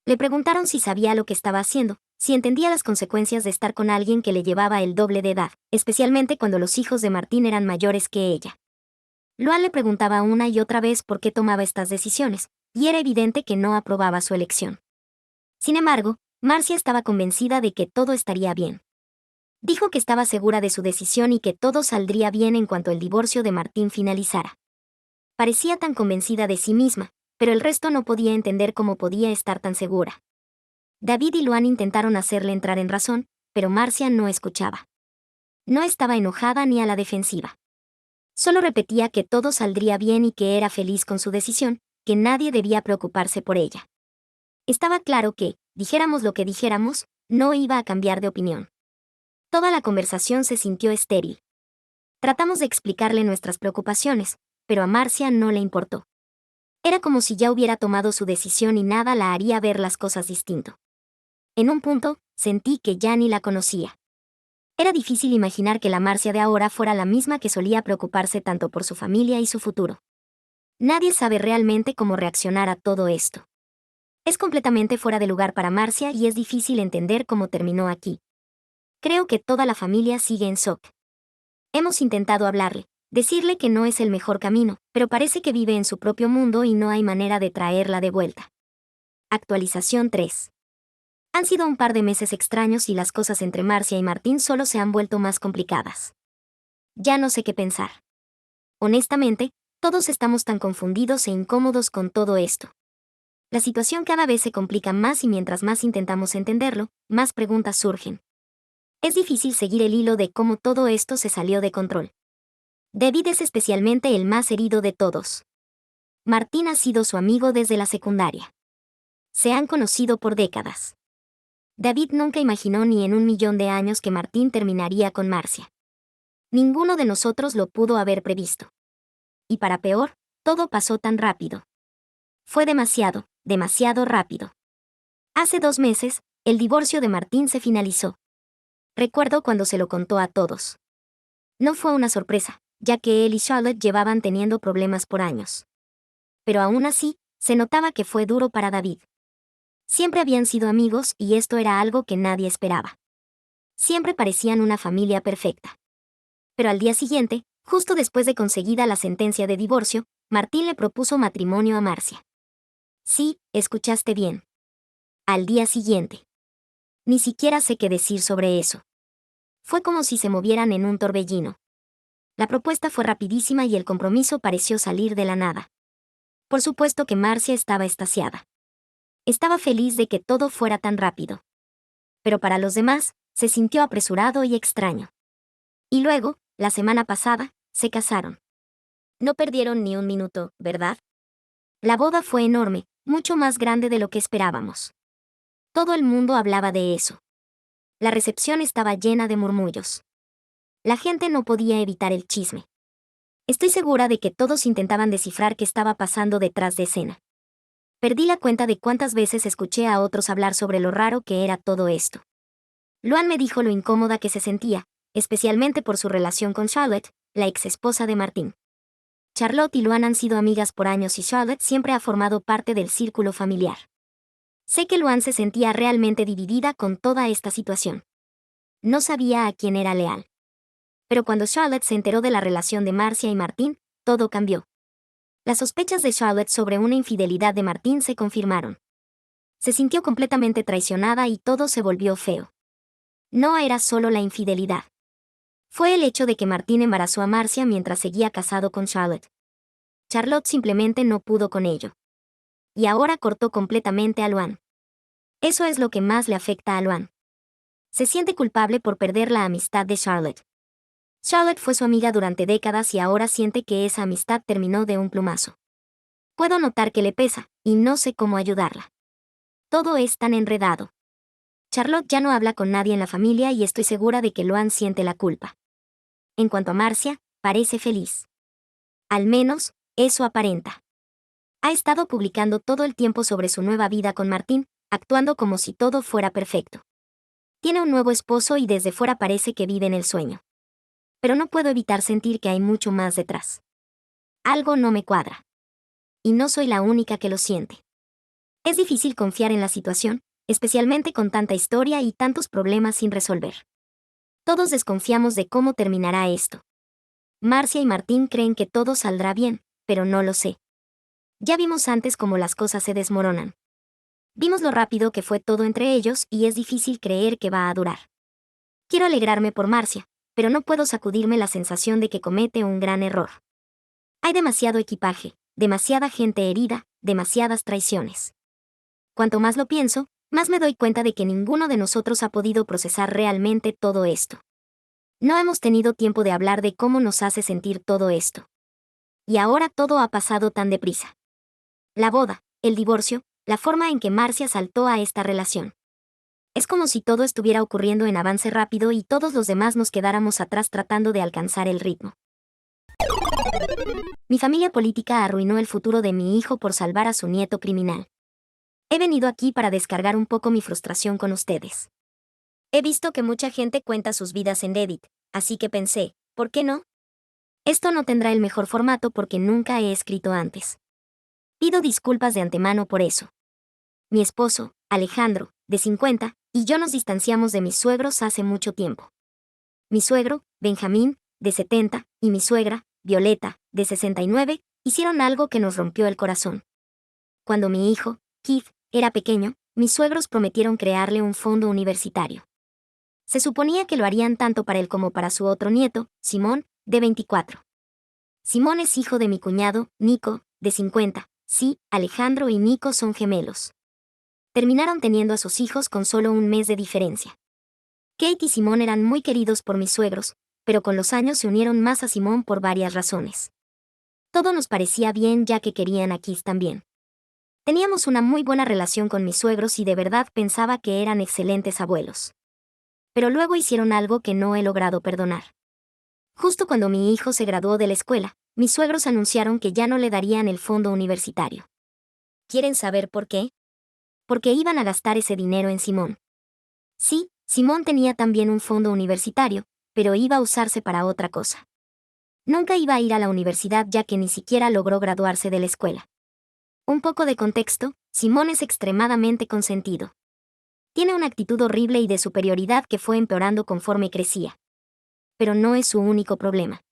Le preguntaron si sabía lo que estaba haciendo, si entendía las consecuencias de estar con alguien que le llevaba el doble de edad, especialmente cuando los hijos de Martín eran mayores que ella. Luan le preguntaba una y otra vez por qué tomaba estas decisiones, y era evidente que no aprobaba su elección. Sin embargo, Marcia estaba convencida de que todo estaría bien. Dijo que estaba segura de su decisión y que todo saldría bien en cuanto el divorcio de Martín finalizara. Parecía tan convencida de sí misma, pero el resto no podía entender cómo podía estar tan segura. David y Luan intentaron hacerle entrar en razón, pero Marcia no escuchaba. No estaba enojada ni a la defensiva. Solo repetía que todo saldría bien y que era feliz con su decisión, que nadie debía preocuparse por ella. Estaba claro que, dijéramos lo que dijéramos, no iba a cambiar de opinión. Toda la conversación se sintió estéril. Tratamos de explicarle nuestras preocupaciones, pero a Marcia no le importó. Era como si ya hubiera tomado su decisión y nada la haría ver las cosas distinto. En un punto, sentí que ya ni la conocía. Era difícil imaginar que la Marcia de ahora fuera la misma que solía preocuparse tanto por su familia y su futuro. Nadie sabe realmente cómo reaccionar a todo esto. Es completamente fuera de lugar para Marcia y es difícil entender cómo terminó aquí. Creo que toda la familia sigue en shock. Hemos intentado hablarle, decirle que no es el mejor camino, pero parece que vive en su propio mundo y no hay manera de traerla de vuelta. Actualización 3. Han sido un par de meses extraños y las cosas entre Marcia y Martín solo se han vuelto más complicadas. Ya no sé qué pensar. Honestamente, todos estamos tan confundidos e incómodos con todo esto. La situación cada vez se complica más y mientras más intentamos entenderlo, más preguntas surgen. Es difícil seguir el hilo de cómo todo esto se salió de control. David es especialmente el más herido de todos. Martín ha sido su amigo desde la secundaria. Se han conocido por décadas. David nunca imaginó ni en 1.000.000 de años que Martín terminaría con Marcia. Ninguno de nosotros lo pudo haber previsto. Y para peor, todo pasó tan rápido. Fue demasiado, demasiado rápido. Hace 2 meses, el divorcio de Martín se finalizó. Recuerdo cuando se lo contó a todos. No fue una sorpresa, ya que él y Charlotte llevaban teniendo problemas por años. Pero aún así, se notaba que fue duro para David. Siempre habían sido amigos y esto era algo que nadie esperaba. Siempre parecían una familia perfecta. Pero al día siguiente, justo después de conseguida la sentencia de divorcio, Martín le propuso matrimonio a Marcia. Sí, escuchaste bien. Al día siguiente. Ni siquiera sé qué decir sobre eso. Fue como si se movieran en un torbellino. La propuesta fue rapidísima y el compromiso pareció salir de la nada. Por supuesto que Marcia estaba extasiada. Estaba feliz de que todo fuera tan rápido. Pero para los demás, se sintió apresurado y extraño. Y luego, la semana pasada, se casaron. No perdieron ni un minuto, ¿verdad? La boda fue enorme, mucho más grande de lo que esperábamos. Todo el mundo hablaba de eso. La recepción estaba llena de murmullos. La gente no podía evitar el chisme. Estoy segura de que todos intentaban descifrar qué estaba pasando detrás de escena. Perdí la cuenta de cuántas veces escuché a otros hablar sobre lo raro que era todo esto. Luan me dijo lo incómoda que se sentía, especialmente por su relación con Charlotte, la ex esposa de Martín. Charlotte y Luan han sido amigas por años y Charlotte siempre ha formado parte del círculo familiar. Sé que Luan se sentía realmente dividida con toda esta situación. No sabía a quién era leal. Pero cuando Charlotte se enteró de la relación de Marcia y Martín, todo cambió. Las sospechas de Charlotte sobre una infidelidad de Martín se confirmaron. Se sintió completamente traicionada y todo se volvió feo. No era solo la infidelidad. Fue el hecho de que Martín embarazó a Marcia mientras seguía casado con Charlotte. Charlotte simplemente no pudo con ello. Y ahora cortó completamente a Luan. Eso es lo que más le afecta a Luan. Se siente culpable por perder la amistad de Charlotte. Charlotte fue su amiga durante décadas y ahora siente que esa amistad terminó de un plumazo. Puedo notar que le pesa, y no sé cómo ayudarla. Todo es tan enredado. Charlotte ya no habla con nadie en la familia y estoy segura de que Luan siente la culpa. En cuanto a Marcia, parece feliz. Al menos, eso aparenta. Ha estado publicando todo el tiempo sobre su nueva vida con Martín, actuando como si todo fuera perfecto. Tiene un nuevo esposo y desde fuera parece que vive en el sueño. Pero no puedo evitar sentir que hay mucho más detrás. Algo no me cuadra. Y no soy la única que lo siente. Es difícil confiar en la situación, especialmente con tanta historia y tantos problemas sin resolver. Todos desconfiamos de cómo terminará esto. Marcia y Martín creen que todo saldrá bien, pero no lo sé. Ya vimos antes cómo las cosas se desmoronan. Vimos lo rápido que fue todo entre ellos y es difícil creer que va a durar. Quiero alegrarme por Marcia, pero no puedo sacudirme la sensación de que comete un gran error. Hay demasiado equipaje, demasiada gente herida, demasiadas traiciones. Cuanto más lo pienso, más me doy cuenta de que ninguno de nosotros ha podido procesar realmente todo esto. No hemos tenido tiempo de hablar de cómo nos hace sentir todo esto. Y ahora todo ha pasado tan deprisa. La boda, el divorcio, la forma en que Marcia saltó a esta relación. Es como si todo estuviera ocurriendo en avance rápido y todos los demás nos quedáramos atrás tratando de alcanzar el ritmo. Mi familia política arruinó el futuro de mi hijo por salvar a su nieto criminal. He venido aquí para descargar un poco mi frustración con ustedes. He visto que mucha gente cuenta sus vidas en Reddit, así que pensé, ¿por qué no? Esto no tendrá el mejor formato porque nunca he escrito antes. Pido disculpas de antemano por eso. Mi esposo, Alejandro, de 50, y yo nos distanciamos de mis suegros hace mucho tiempo. Mi suegro, Benjamín, de 70, y mi suegra, Violeta, de 69, hicieron algo que nos rompió el corazón. Cuando mi hijo, Keith, era pequeño, mis suegros prometieron crearle un fondo universitario. Se suponía que lo harían tanto para él como para su otro nieto, Simón, de 24. Simón es hijo de mi cuñado, Nico, de 50. Sí, Alejandro y Nico son gemelos. Terminaron teniendo a sus hijos con solo un mes de diferencia. Kate y Simón eran muy queridos por mis suegros, pero con los años se unieron más a Simón por varias razones. Todo nos parecía bien ya que querían a Keith también. Teníamos una muy buena relación con mis suegros y de verdad pensaba que eran excelentes abuelos. Pero luego hicieron algo que no he logrado perdonar. Justo cuando mi hijo se graduó de la escuela, mis suegros anunciaron que ya no le darían el fondo universitario. ¿Quieren saber por qué? Porque iban a gastar ese dinero en Simón. Sí, Simón tenía también un fondo universitario, pero iba a usarse para otra cosa. Nunca iba a ir a la universidad ya que ni siquiera logró graduarse de la escuela. Un poco de contexto, Simón es extremadamente consentido. Tiene una actitud horrible y de superioridad que fue empeorando conforme crecía. Pero no es su único problema.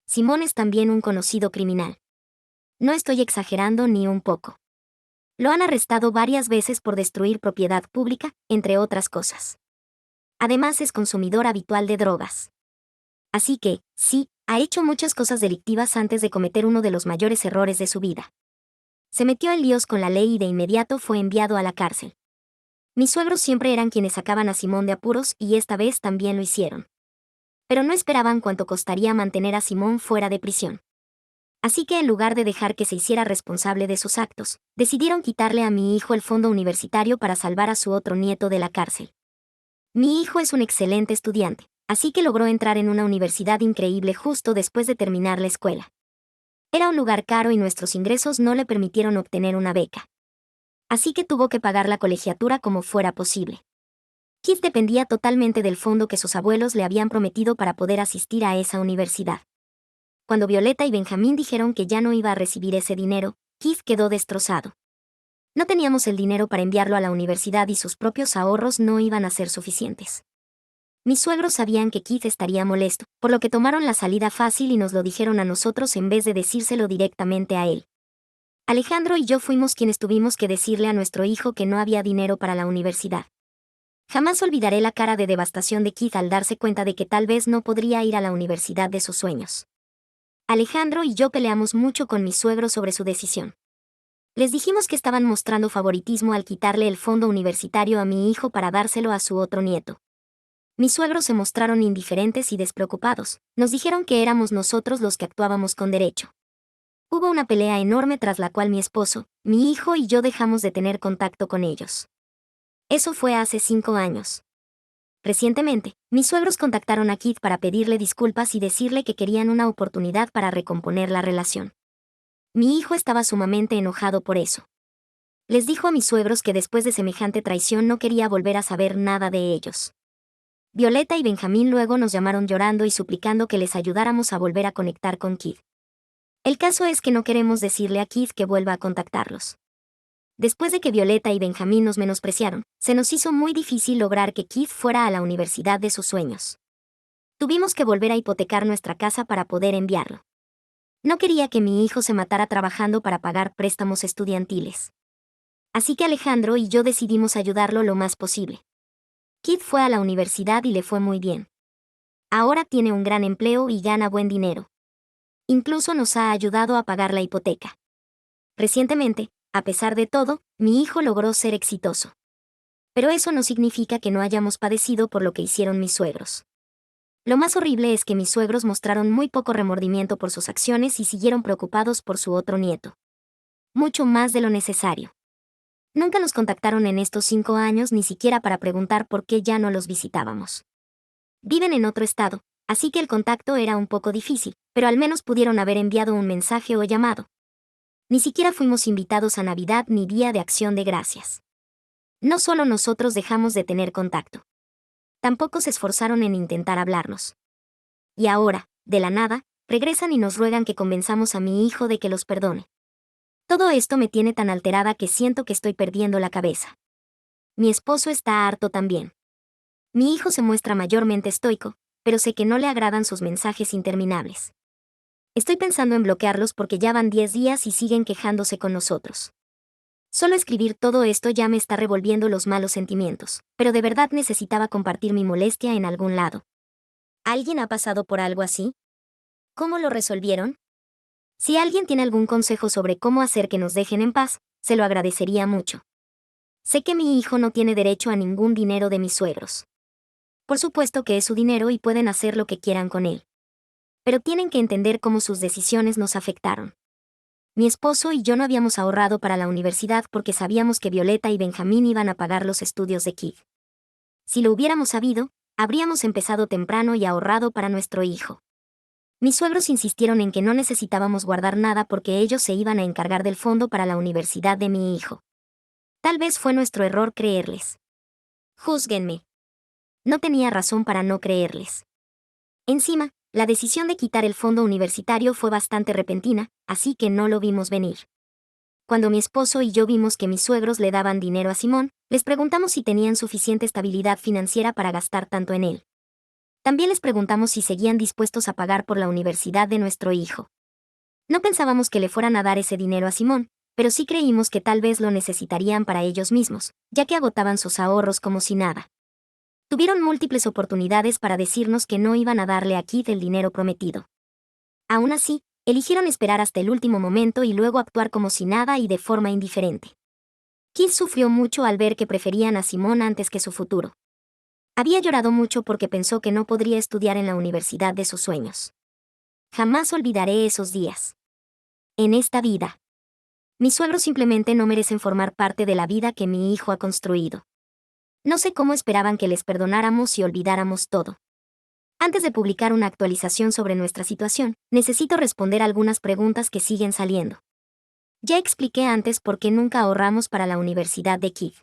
Simón es también un conocido criminal. No estoy exagerando ni un poco. Lo han arrestado varias veces por destruir propiedad pública, entre otras cosas. Además es consumidor habitual de drogas. Así que, sí, ha hecho muchas cosas delictivas antes de cometer uno de los mayores errores de su vida. Se metió en líos con la ley y de inmediato fue enviado a la cárcel. Mis suegros siempre eran quienes sacaban a Simón de apuros y esta vez también lo hicieron. Pero no esperaban cuánto costaría mantener a Simón fuera de prisión. Así que en lugar de dejar que se hiciera responsable de sus actos, decidieron quitarle a mi hijo el fondo universitario para salvar a su otro nieto de la cárcel. Mi hijo es un excelente estudiante, así que logró entrar en una universidad increíble justo después de terminar la escuela. Era un lugar caro y nuestros ingresos no le permitieron obtener una beca. Así que tuvo que pagar la colegiatura como fuera posible. Keith dependía totalmente del fondo que sus abuelos le habían prometido para poder asistir a esa universidad. Cuando Violeta y Benjamín dijeron que ya no iba a recibir ese dinero, Keith quedó destrozado. No teníamos el dinero para enviarlo a la universidad y sus propios ahorros no iban a ser suficientes. Mis suegros sabían que Keith estaría molesto, por lo que tomaron la salida fácil y nos lo dijeron a nosotros en vez de decírselo directamente a él. Alejandro y yo fuimos quienes tuvimos que decirle a nuestro hijo que no había dinero para la universidad. Jamás olvidaré la cara de devastación de Keith al darse cuenta de que tal vez no podría ir a la universidad de sus sueños. Alejandro y yo peleamos mucho con mis suegros sobre su decisión. Les dijimos que estaban mostrando favoritismo al quitarle el fondo universitario a mi hijo para dárselo a su otro nieto. Mis suegros se mostraron indiferentes y despreocupados, nos dijeron que éramos nosotros los que actuábamos con derecho. Hubo una pelea enorme tras la cual mi esposo, mi hijo y yo dejamos de tener contacto con ellos. Eso fue hace 5 años. Recientemente, mis suegros contactaron a Keith para pedirle disculpas y decirle que querían una oportunidad para recomponer la relación. Mi hijo estaba sumamente enojado por eso. Les dijo a mis suegros que después de semejante traición no quería volver a saber nada de ellos. Violeta y Benjamín luego nos llamaron llorando y suplicando que les ayudáramos a volver a conectar con Keith. El caso es que no queremos decirle a Keith que vuelva a contactarlos. Después de que Violeta y Benjamín nos menospreciaron, se nos hizo muy difícil lograr que Keith fuera a la universidad de sus sueños. Tuvimos que volver a hipotecar nuestra casa para poder enviarlo. No quería que mi hijo se matara trabajando para pagar préstamos estudiantiles. Así que Alejandro y yo decidimos ayudarlo lo más posible. Keith fue a la universidad y le fue muy bien. Ahora tiene un gran empleo y gana buen dinero. Incluso nos ha ayudado a pagar la hipoteca. Recientemente, a pesar de todo, mi hijo logró ser exitoso. Pero eso no significa que no hayamos padecido por lo que hicieron mis suegros. Lo más horrible es que mis suegros mostraron muy poco remordimiento por sus acciones y siguieron preocupados por su otro nieto. Mucho más de lo necesario. Nunca nos contactaron en estos 5 años ni siquiera para preguntar por qué ya no los visitábamos. Viven en otro estado, así que el contacto era un poco difícil, pero al menos pudieron haber enviado un mensaje o llamado. Ni siquiera fuimos invitados a Navidad ni Día de Acción de Gracias. No solo nosotros dejamos de tener contacto. Tampoco se esforzaron en intentar hablarnos. Y ahora, de la nada, regresan y nos ruegan que convenzamos a mi hijo de que los perdone. Todo esto me tiene tan alterada que siento que estoy perdiendo la cabeza. Mi esposo está harto también. Mi hijo se muestra mayormente estoico, pero sé que no le agradan sus mensajes interminables. Estoy pensando en bloquearlos porque ya van 10 días y siguen quejándose con nosotros. Solo escribir todo esto ya me está revolviendo los malos sentimientos, pero de verdad necesitaba compartir mi molestia en algún lado. ¿Alguien ha pasado por algo así? ¿Cómo lo resolvieron? Si alguien tiene algún consejo sobre cómo hacer que nos dejen en paz, se lo agradecería mucho. Sé que mi hijo no tiene derecho a ningún dinero de mis suegros. Por supuesto que es su dinero y pueden hacer lo que quieran con él. Pero tienen que entender cómo sus decisiones nos afectaron. Mi esposo y yo no habíamos ahorrado para la universidad porque sabíamos que Violeta y Benjamín iban a pagar los estudios de Kid. Si lo hubiéramos sabido, habríamos empezado temprano y ahorrado para nuestro hijo. Mis suegros insistieron en que no necesitábamos guardar nada porque ellos se iban a encargar del fondo para la universidad de mi hijo. Tal vez fue nuestro error creerles. Júzguenme. No tenía razón para no creerles. Encima, la decisión de quitar el fondo universitario fue bastante repentina, así que no lo vimos venir. Cuando mi esposo y yo vimos que mis suegros le daban dinero a Simón, les preguntamos si tenían suficiente estabilidad financiera para gastar tanto en él. También les preguntamos si seguían dispuestos a pagar por la universidad de nuestro hijo. No pensábamos que le fueran a dar ese dinero a Simón, pero sí creímos que tal vez lo necesitarían para ellos mismos, ya que agotaban sus ahorros como si nada. Tuvieron múltiples oportunidades para decirnos que no iban a darle a Kid el dinero prometido. Aún así, eligieron esperar hasta el último momento y luego actuar como si nada y de forma indiferente. Kid sufrió mucho al ver que preferían a Simón antes que su futuro. Había llorado mucho porque pensó que no podría estudiar en la universidad de sus sueños. Jamás olvidaré esos días. En esta vida. Mis suegros simplemente no merecen formar parte de la vida que mi hijo ha construido. No sé cómo esperaban que les perdonáramos y olvidáramos todo. Antes de publicar una actualización sobre nuestra situación, necesito responder algunas preguntas que siguen saliendo. Ya expliqué antes por qué nunca ahorramos para la universidad de Kid.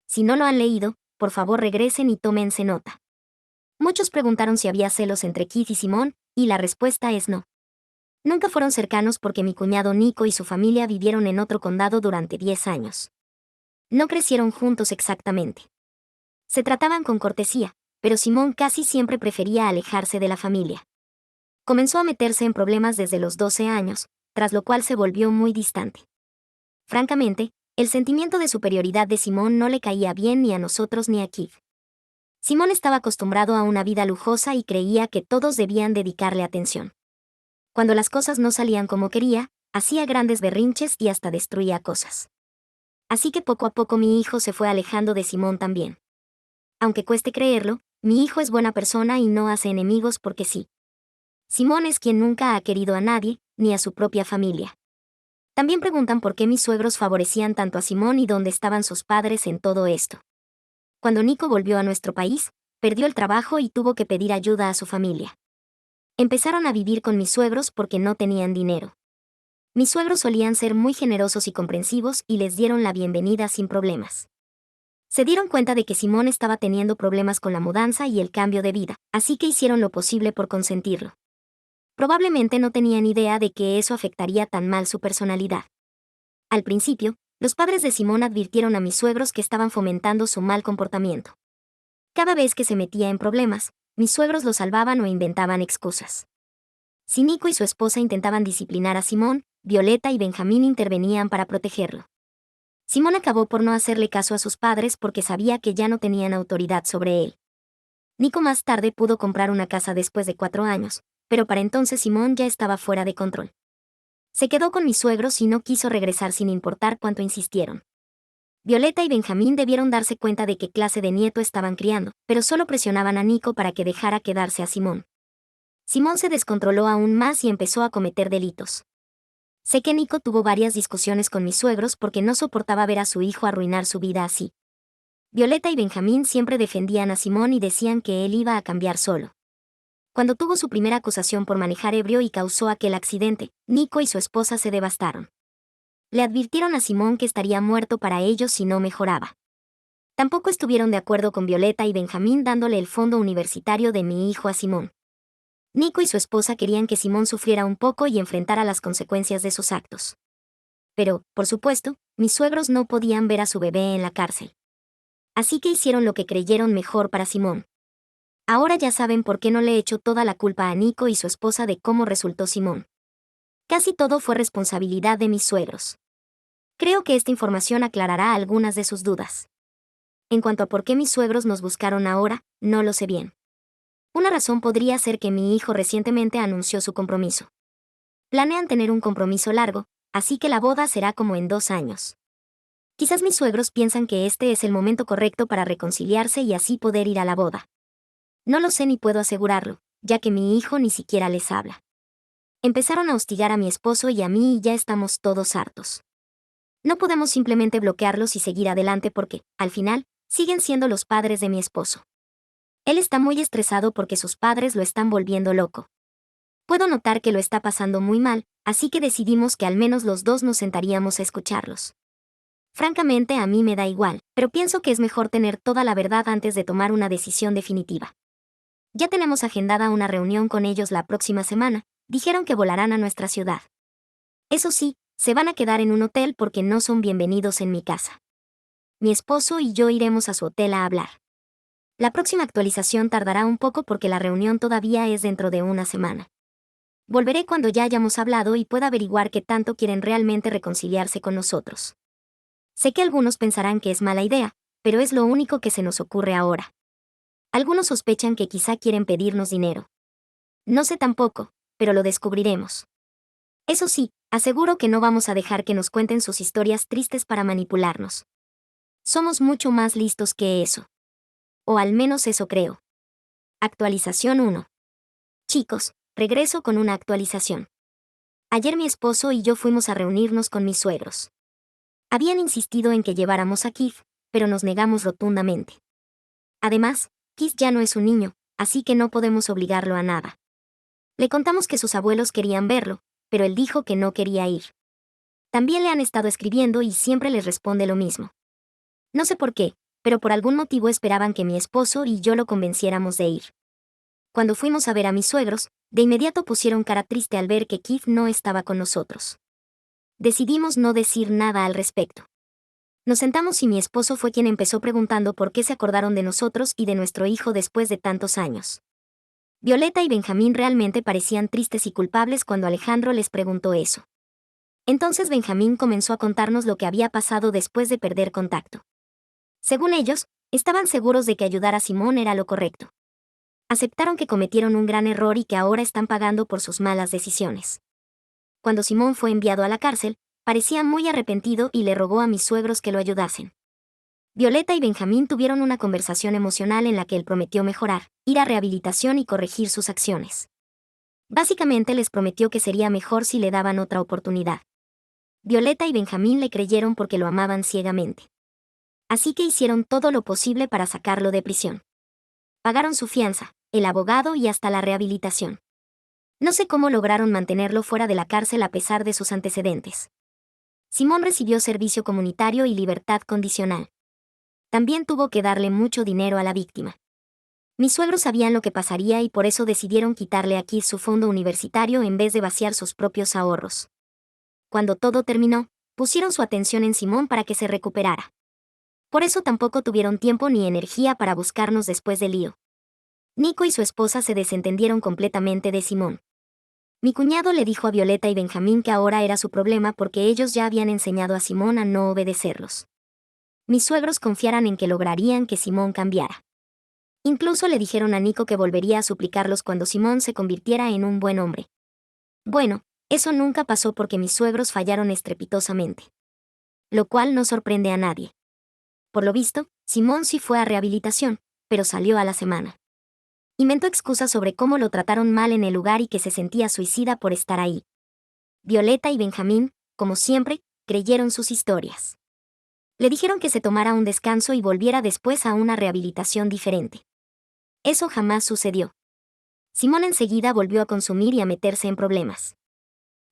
Si no lo han leído, por favor regresen y tómense nota. Muchos preguntaron si había celos entre Kid y Simón, y la respuesta es no. Nunca fueron cercanos porque mi cuñado Nico y su familia vivieron en otro condado durante 10 años. No crecieron juntos exactamente. Se trataban con cortesía, pero Simón casi siempre prefería alejarse de la familia. Comenzó a meterse en problemas desde los 12 años, tras lo cual se volvió muy distante. Francamente, el sentimiento de superioridad de Simón no le caía bien ni a nosotros ni a Kid. Simón estaba acostumbrado a una vida lujosa y creía que todos debían dedicarle atención. Cuando las cosas no salían como quería, hacía grandes berrinches y hasta destruía cosas. Así que poco a poco mi hijo se fue alejando de Simón también. Aunque cueste creerlo, mi hijo es buena persona y no hace enemigos porque sí. Simón es quien nunca ha querido a nadie, ni a su propia familia. También preguntan por qué mis suegros favorecían tanto a Simón y dónde estaban sus padres en todo esto. Cuando Nico volvió a nuestro país, perdió el trabajo y tuvo que pedir ayuda a su familia. Empezaron a vivir con mis suegros porque no tenían dinero. Mis suegros solían ser muy generosos y comprensivos y les dieron la bienvenida sin problemas. Se dieron cuenta de que Simón estaba teniendo problemas con la mudanza y el cambio de vida, así que hicieron lo posible por consentirlo. Probablemente no tenían idea de que eso afectaría tan mal su personalidad. Al principio, los padres de Simón advirtieron a mis suegros que estaban fomentando su mal comportamiento. Cada vez que se metía en problemas, mis suegros lo salvaban o inventaban excusas. Si Nico y su esposa intentaban disciplinar a Simón, Violeta y Benjamín intervenían para protegerlo. Simón acabó por no hacerle caso a sus padres porque sabía que ya no tenían autoridad sobre él. Nico más tarde pudo comprar una casa después de 4 años, pero para entonces Simón ya estaba fuera de control. Se quedó con mis suegros y no quiso regresar sin importar cuánto insistieron. Violeta y Benjamín debieron darse cuenta de qué clase de nieto estaban criando, pero solo presionaban a Nico para que dejara quedarse a Simón. Simón se descontroló aún más y empezó a cometer delitos. Sé que Nico tuvo varias discusiones con mis suegros porque no soportaba ver a su hijo arruinar su vida así. Violeta y Benjamín siempre defendían a Simón y decían que él iba a cambiar solo. Cuando tuvo su primera acusación por manejar ebrio y causó aquel accidente, Nico y su esposa se devastaron. Le advirtieron a Simón que estaría muerto para ellos si no mejoraba. Tampoco estuvieron de acuerdo con Violeta y Benjamín dándole el fondo universitario de mi hijo a Simón. Nico y su esposa querían que Simón sufriera un poco y enfrentara las consecuencias de sus actos. Pero, por supuesto, mis suegros no podían ver a su bebé en la cárcel. Así que hicieron lo que creyeron mejor para Simón. Ahora ya saben por qué no le echo toda la culpa a Nico y su esposa de cómo resultó Simón. Casi todo fue responsabilidad de mis suegros. Creo que esta información aclarará algunas de sus dudas. En cuanto a por qué mis suegros nos buscaron ahora, no lo sé bien. Una razón podría ser que mi hijo recientemente anunció su compromiso. Planean tener un compromiso largo, así que la boda será como en 2 años. Quizás mis suegros piensan que este es el momento correcto para reconciliarse y así poder ir a la boda. No lo sé ni puedo asegurarlo, ya que mi hijo ni siquiera les habla. Empezaron a hostigar a mi esposo y a mí y ya estamos todos hartos. No podemos simplemente bloquearlos y seguir adelante porque, al final, siguen siendo los padres de mi esposo. Él está muy estresado porque sus padres lo están volviendo loco. Puedo notar que lo está pasando muy mal, así que decidimos que al menos los dos nos sentaríamos a escucharlos. Francamente, a mí me da igual, pero pienso que es mejor tener toda la verdad antes de tomar una decisión definitiva. Ya tenemos agendada una reunión con ellos la próxima semana, dijeron que volarán a nuestra ciudad. Eso sí, se van a quedar en un hotel porque no son bienvenidos en mi casa. Mi esposo y yo iremos a su hotel a hablar. La próxima actualización tardará un poco porque la reunión todavía es dentro de una semana. Volveré cuando ya hayamos hablado y pueda averiguar qué tanto quieren realmente reconciliarse con nosotros. Sé que algunos pensarán que es mala idea, pero es lo único que se nos ocurre ahora. Algunos sospechan que quizá quieren pedirnos dinero. No sé tampoco, pero lo descubriremos. Eso sí, aseguro que no vamos a dejar que nos cuenten sus historias tristes para manipularnos. Somos mucho más listos que eso. O al menos eso creo. Actualización 1. Chicos, regreso con una actualización. Ayer mi esposo y yo fuimos a reunirnos con mis suegros. Habían insistido en que lleváramos a Keith, pero nos negamos rotundamente. Además, Keith ya no es un niño, así que no podemos obligarlo a nada. Le contamos que sus abuelos querían verlo, pero él dijo que no quería ir. También le han estado escribiendo y siempre les responde lo mismo. No sé por qué, pero por algún motivo esperaban que mi esposo y yo lo convenciéramos de ir. Cuando fuimos a ver a mis suegros, de inmediato pusieron cara triste al ver que Keith no estaba con nosotros. Decidimos no decir nada al respecto. Nos sentamos y mi esposo fue quien empezó preguntando por qué se acordaron de nosotros y de nuestro hijo después de tantos años. Violeta y Benjamín realmente parecían tristes y culpables cuando Alejandro les preguntó eso. Entonces Benjamín comenzó a contarnos lo que había pasado después de perder contacto. Según ellos, estaban seguros de que ayudar a Simón era lo correcto. Aceptaron que cometieron un gran error y que ahora están pagando por sus malas decisiones. Cuando Simón fue enviado a la cárcel, parecía muy arrepentido y le rogó a mis suegros que lo ayudasen. Violeta y Benjamín tuvieron una conversación emocional en la que él prometió mejorar, ir a rehabilitación y corregir sus acciones. Básicamente les prometió que sería mejor si le daban otra oportunidad. Violeta y Benjamín le creyeron porque lo amaban ciegamente. Así que hicieron todo lo posible para sacarlo de prisión. Pagaron su fianza, el abogado y hasta la rehabilitación. No sé cómo lograron mantenerlo fuera de la cárcel a pesar de sus antecedentes. Simón recibió servicio comunitario y libertad condicional. También tuvo que darle mucho dinero a la víctima. Mis suegros sabían lo que pasaría y por eso decidieron quitarle a Keith su fondo universitario en vez de vaciar sus propios ahorros. Cuando todo terminó, pusieron su atención en Simón para que se recuperara. Por eso tampoco tuvieron tiempo ni energía para buscarnos después del lío. Nico y su esposa se desentendieron completamente de Simón. Mi cuñado le dijo a Violeta y Benjamín que ahora era su problema porque ellos ya habían enseñado a Simón a no obedecerlos. Mis suegros confiaran en que lograrían que Simón cambiara. Incluso le dijeron a Nico que volvería a suplicarlos cuando Simón se convirtiera en un buen hombre. Bueno, eso nunca pasó porque mis suegros fallaron estrepitosamente. Lo cual no sorprende a nadie. Por lo visto, Simón sí fue a rehabilitación, pero salió a la semana. Inventó excusas sobre cómo lo trataron mal en el lugar y que se sentía suicida por estar ahí. Violeta y Benjamín, como siempre, creyeron sus historias. Le dijeron que se tomara un descanso y volviera después a una rehabilitación diferente. Eso jamás sucedió. Simón enseguida volvió a consumir y a meterse en problemas.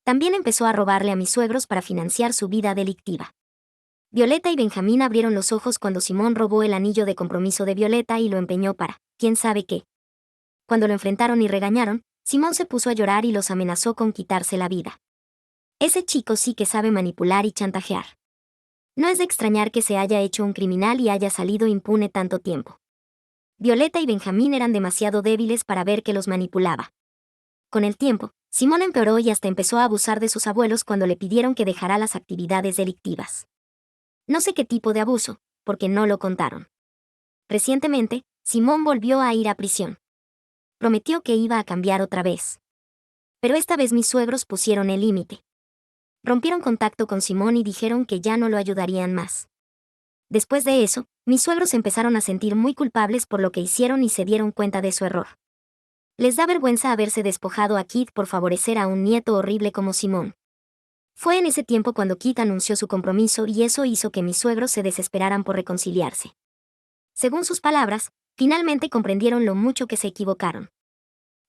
También empezó a robarle a mis suegros para financiar su vida delictiva. Violeta y Benjamín abrieron los ojos cuando Simón robó el anillo de compromiso de Violeta y lo empeñó para, quién sabe qué. Cuando lo enfrentaron y regañaron, Simón se puso a llorar y los amenazó con quitarse la vida. Ese chico sí que sabe manipular y chantajear. No es de extrañar que se haya hecho un criminal y haya salido impune tanto tiempo. Violeta y Benjamín eran demasiado débiles para ver que los manipulaba. Con el tiempo, Simón empeoró y hasta empezó a abusar de sus abuelos cuando le pidieron que dejara las actividades delictivas. No sé qué tipo de abuso, porque no lo contaron. Recientemente, Simón volvió a ir a prisión. Prometió que iba a cambiar otra vez. Pero esta vez mis suegros pusieron el límite. Rompieron contacto con Simón y dijeron que ya no lo ayudarían más. Después de eso, mis suegros empezaron a sentir muy culpables por lo que hicieron y se dieron cuenta de su error. Les da vergüenza haberse despojado a Keith por favorecer a un nieto horrible como Simón. Fue en ese tiempo cuando Keith anunció su compromiso y eso hizo que mis suegros se desesperaran por reconciliarse. Según sus palabras, finalmente comprendieron lo mucho que se equivocaron.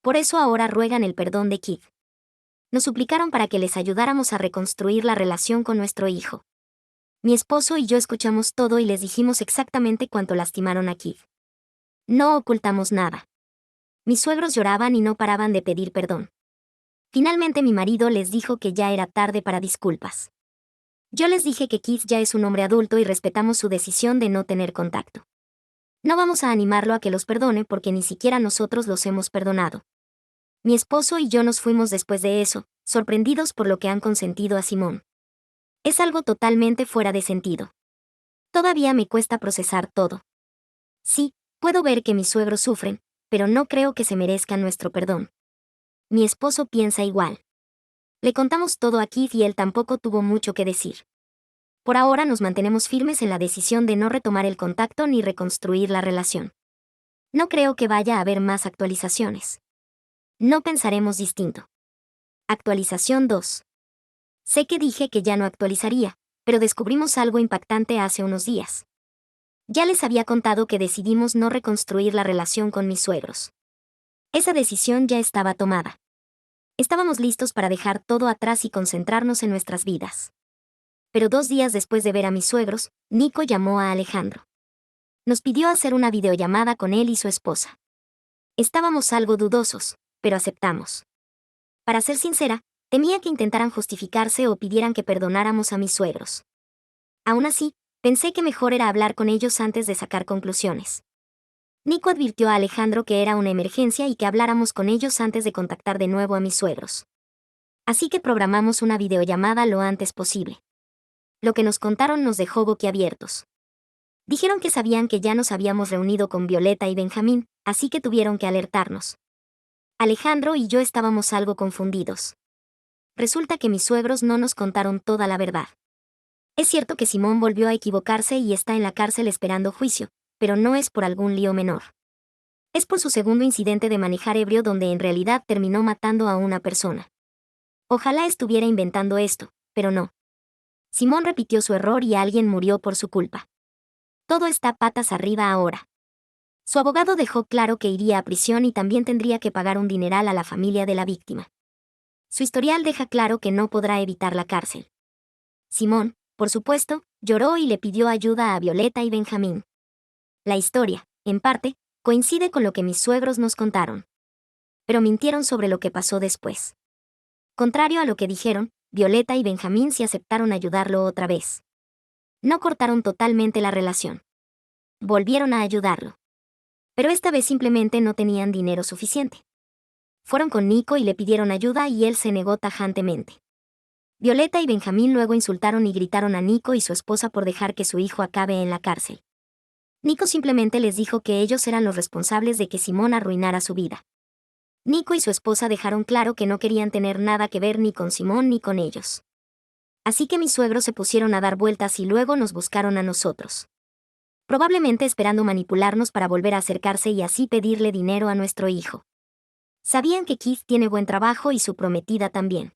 Por eso ahora ruegan el perdón de Keith. Nos suplicaron para que les ayudáramos a reconstruir la relación con nuestro hijo. Mi esposo y yo escuchamos todo y les dijimos exactamente cuánto lastimaron a Keith. No ocultamos nada. Mis suegros lloraban y no paraban de pedir perdón. Finalmente mi marido les dijo que ya era tarde para disculpas. Yo les dije que Keith ya es un hombre adulto y respetamos su decisión de no tener contacto. No vamos a animarlo a que los perdone porque ni siquiera nosotros los hemos perdonado. Mi esposo y yo nos fuimos después de eso, sorprendidos por lo que han consentido a Simón. Es algo totalmente fuera de sentido. Todavía me cuesta procesar todo. Sí, puedo ver que mis suegros sufren, pero no creo que se merezcan nuestro perdón. Mi esposo piensa igual. Le contamos todo a Keith y él tampoco tuvo mucho que decir. Por ahora nos mantenemos firmes en la decisión de no retomar el contacto ni reconstruir la relación. No creo que vaya a haber más actualizaciones. No pensaremos distinto. Actualización 2. Sé que dije que ya no actualizaría, pero descubrimos algo impactante hace unos días. Ya les había contado que decidimos no reconstruir la relación con mis suegros. Esa decisión ya estaba tomada. Estábamos listos para dejar todo atrás y concentrarnos en nuestras vidas. Pero 2 días después de ver a mis suegros, Nico llamó a Alejandro. Nos pidió hacer una videollamada con él y su esposa. Estábamos algo dudosos, pero aceptamos. Para ser sincera, temía que intentaran justificarse o pidieran que perdonáramos a mis suegros. Aún así, pensé que mejor era hablar con ellos antes de sacar conclusiones. Nico advirtió a Alejandro que era una emergencia y que habláramos con ellos antes de contactar de nuevo a mis suegros. Así que programamos una videollamada lo antes posible. Lo que nos contaron nos dejó boquiabiertos. Dijeron que sabían que ya nos habíamos reunido con Violeta y Benjamín, así que tuvieron que alertarnos. Alejandro y yo estábamos algo confundidos. Resulta que mis suegros no nos contaron toda la verdad. Es cierto que Simón volvió a equivocarse y está en la cárcel esperando juicio, pero no es por algún lío menor. Es por su segundo incidente de manejar ebrio donde en realidad terminó matando a una persona. Ojalá estuviera inventando esto, pero no. Simón repitió su error y alguien murió por su culpa. Todo está patas arriba ahora. Su abogado dejó claro que iría a prisión y también tendría que pagar un dineral a la familia de la víctima. Su historial deja claro que no podrá evitar la cárcel. Simón, por supuesto, lloró y le pidió ayuda a Violeta y Benjamín. La historia, en parte, coincide con lo que mis suegros nos contaron. Pero mintieron sobre lo que pasó después. Contrario a lo que dijeron, Violeta y Benjamín sí aceptaron ayudarlo otra vez. No cortaron totalmente la relación. Volvieron a ayudarlo. Pero esta vez simplemente no tenían dinero suficiente. Fueron con Nico y le pidieron ayuda y él se negó tajantemente. Violeta y Benjamín luego insultaron y gritaron a Nico y su esposa por dejar que su hijo acabe en la cárcel. Nico simplemente les dijo que ellos eran los responsables de que Simón arruinara su vida. Nico y su esposa dejaron claro que no querían tener nada que ver ni con Simón ni con ellos. Así que mis suegros se pusieron a dar vueltas y luego nos buscaron a nosotros. Probablemente esperando manipularnos para volver a acercarse y así pedirle dinero a nuestro hijo. Sabían que Keith tiene buen trabajo y su prometida también.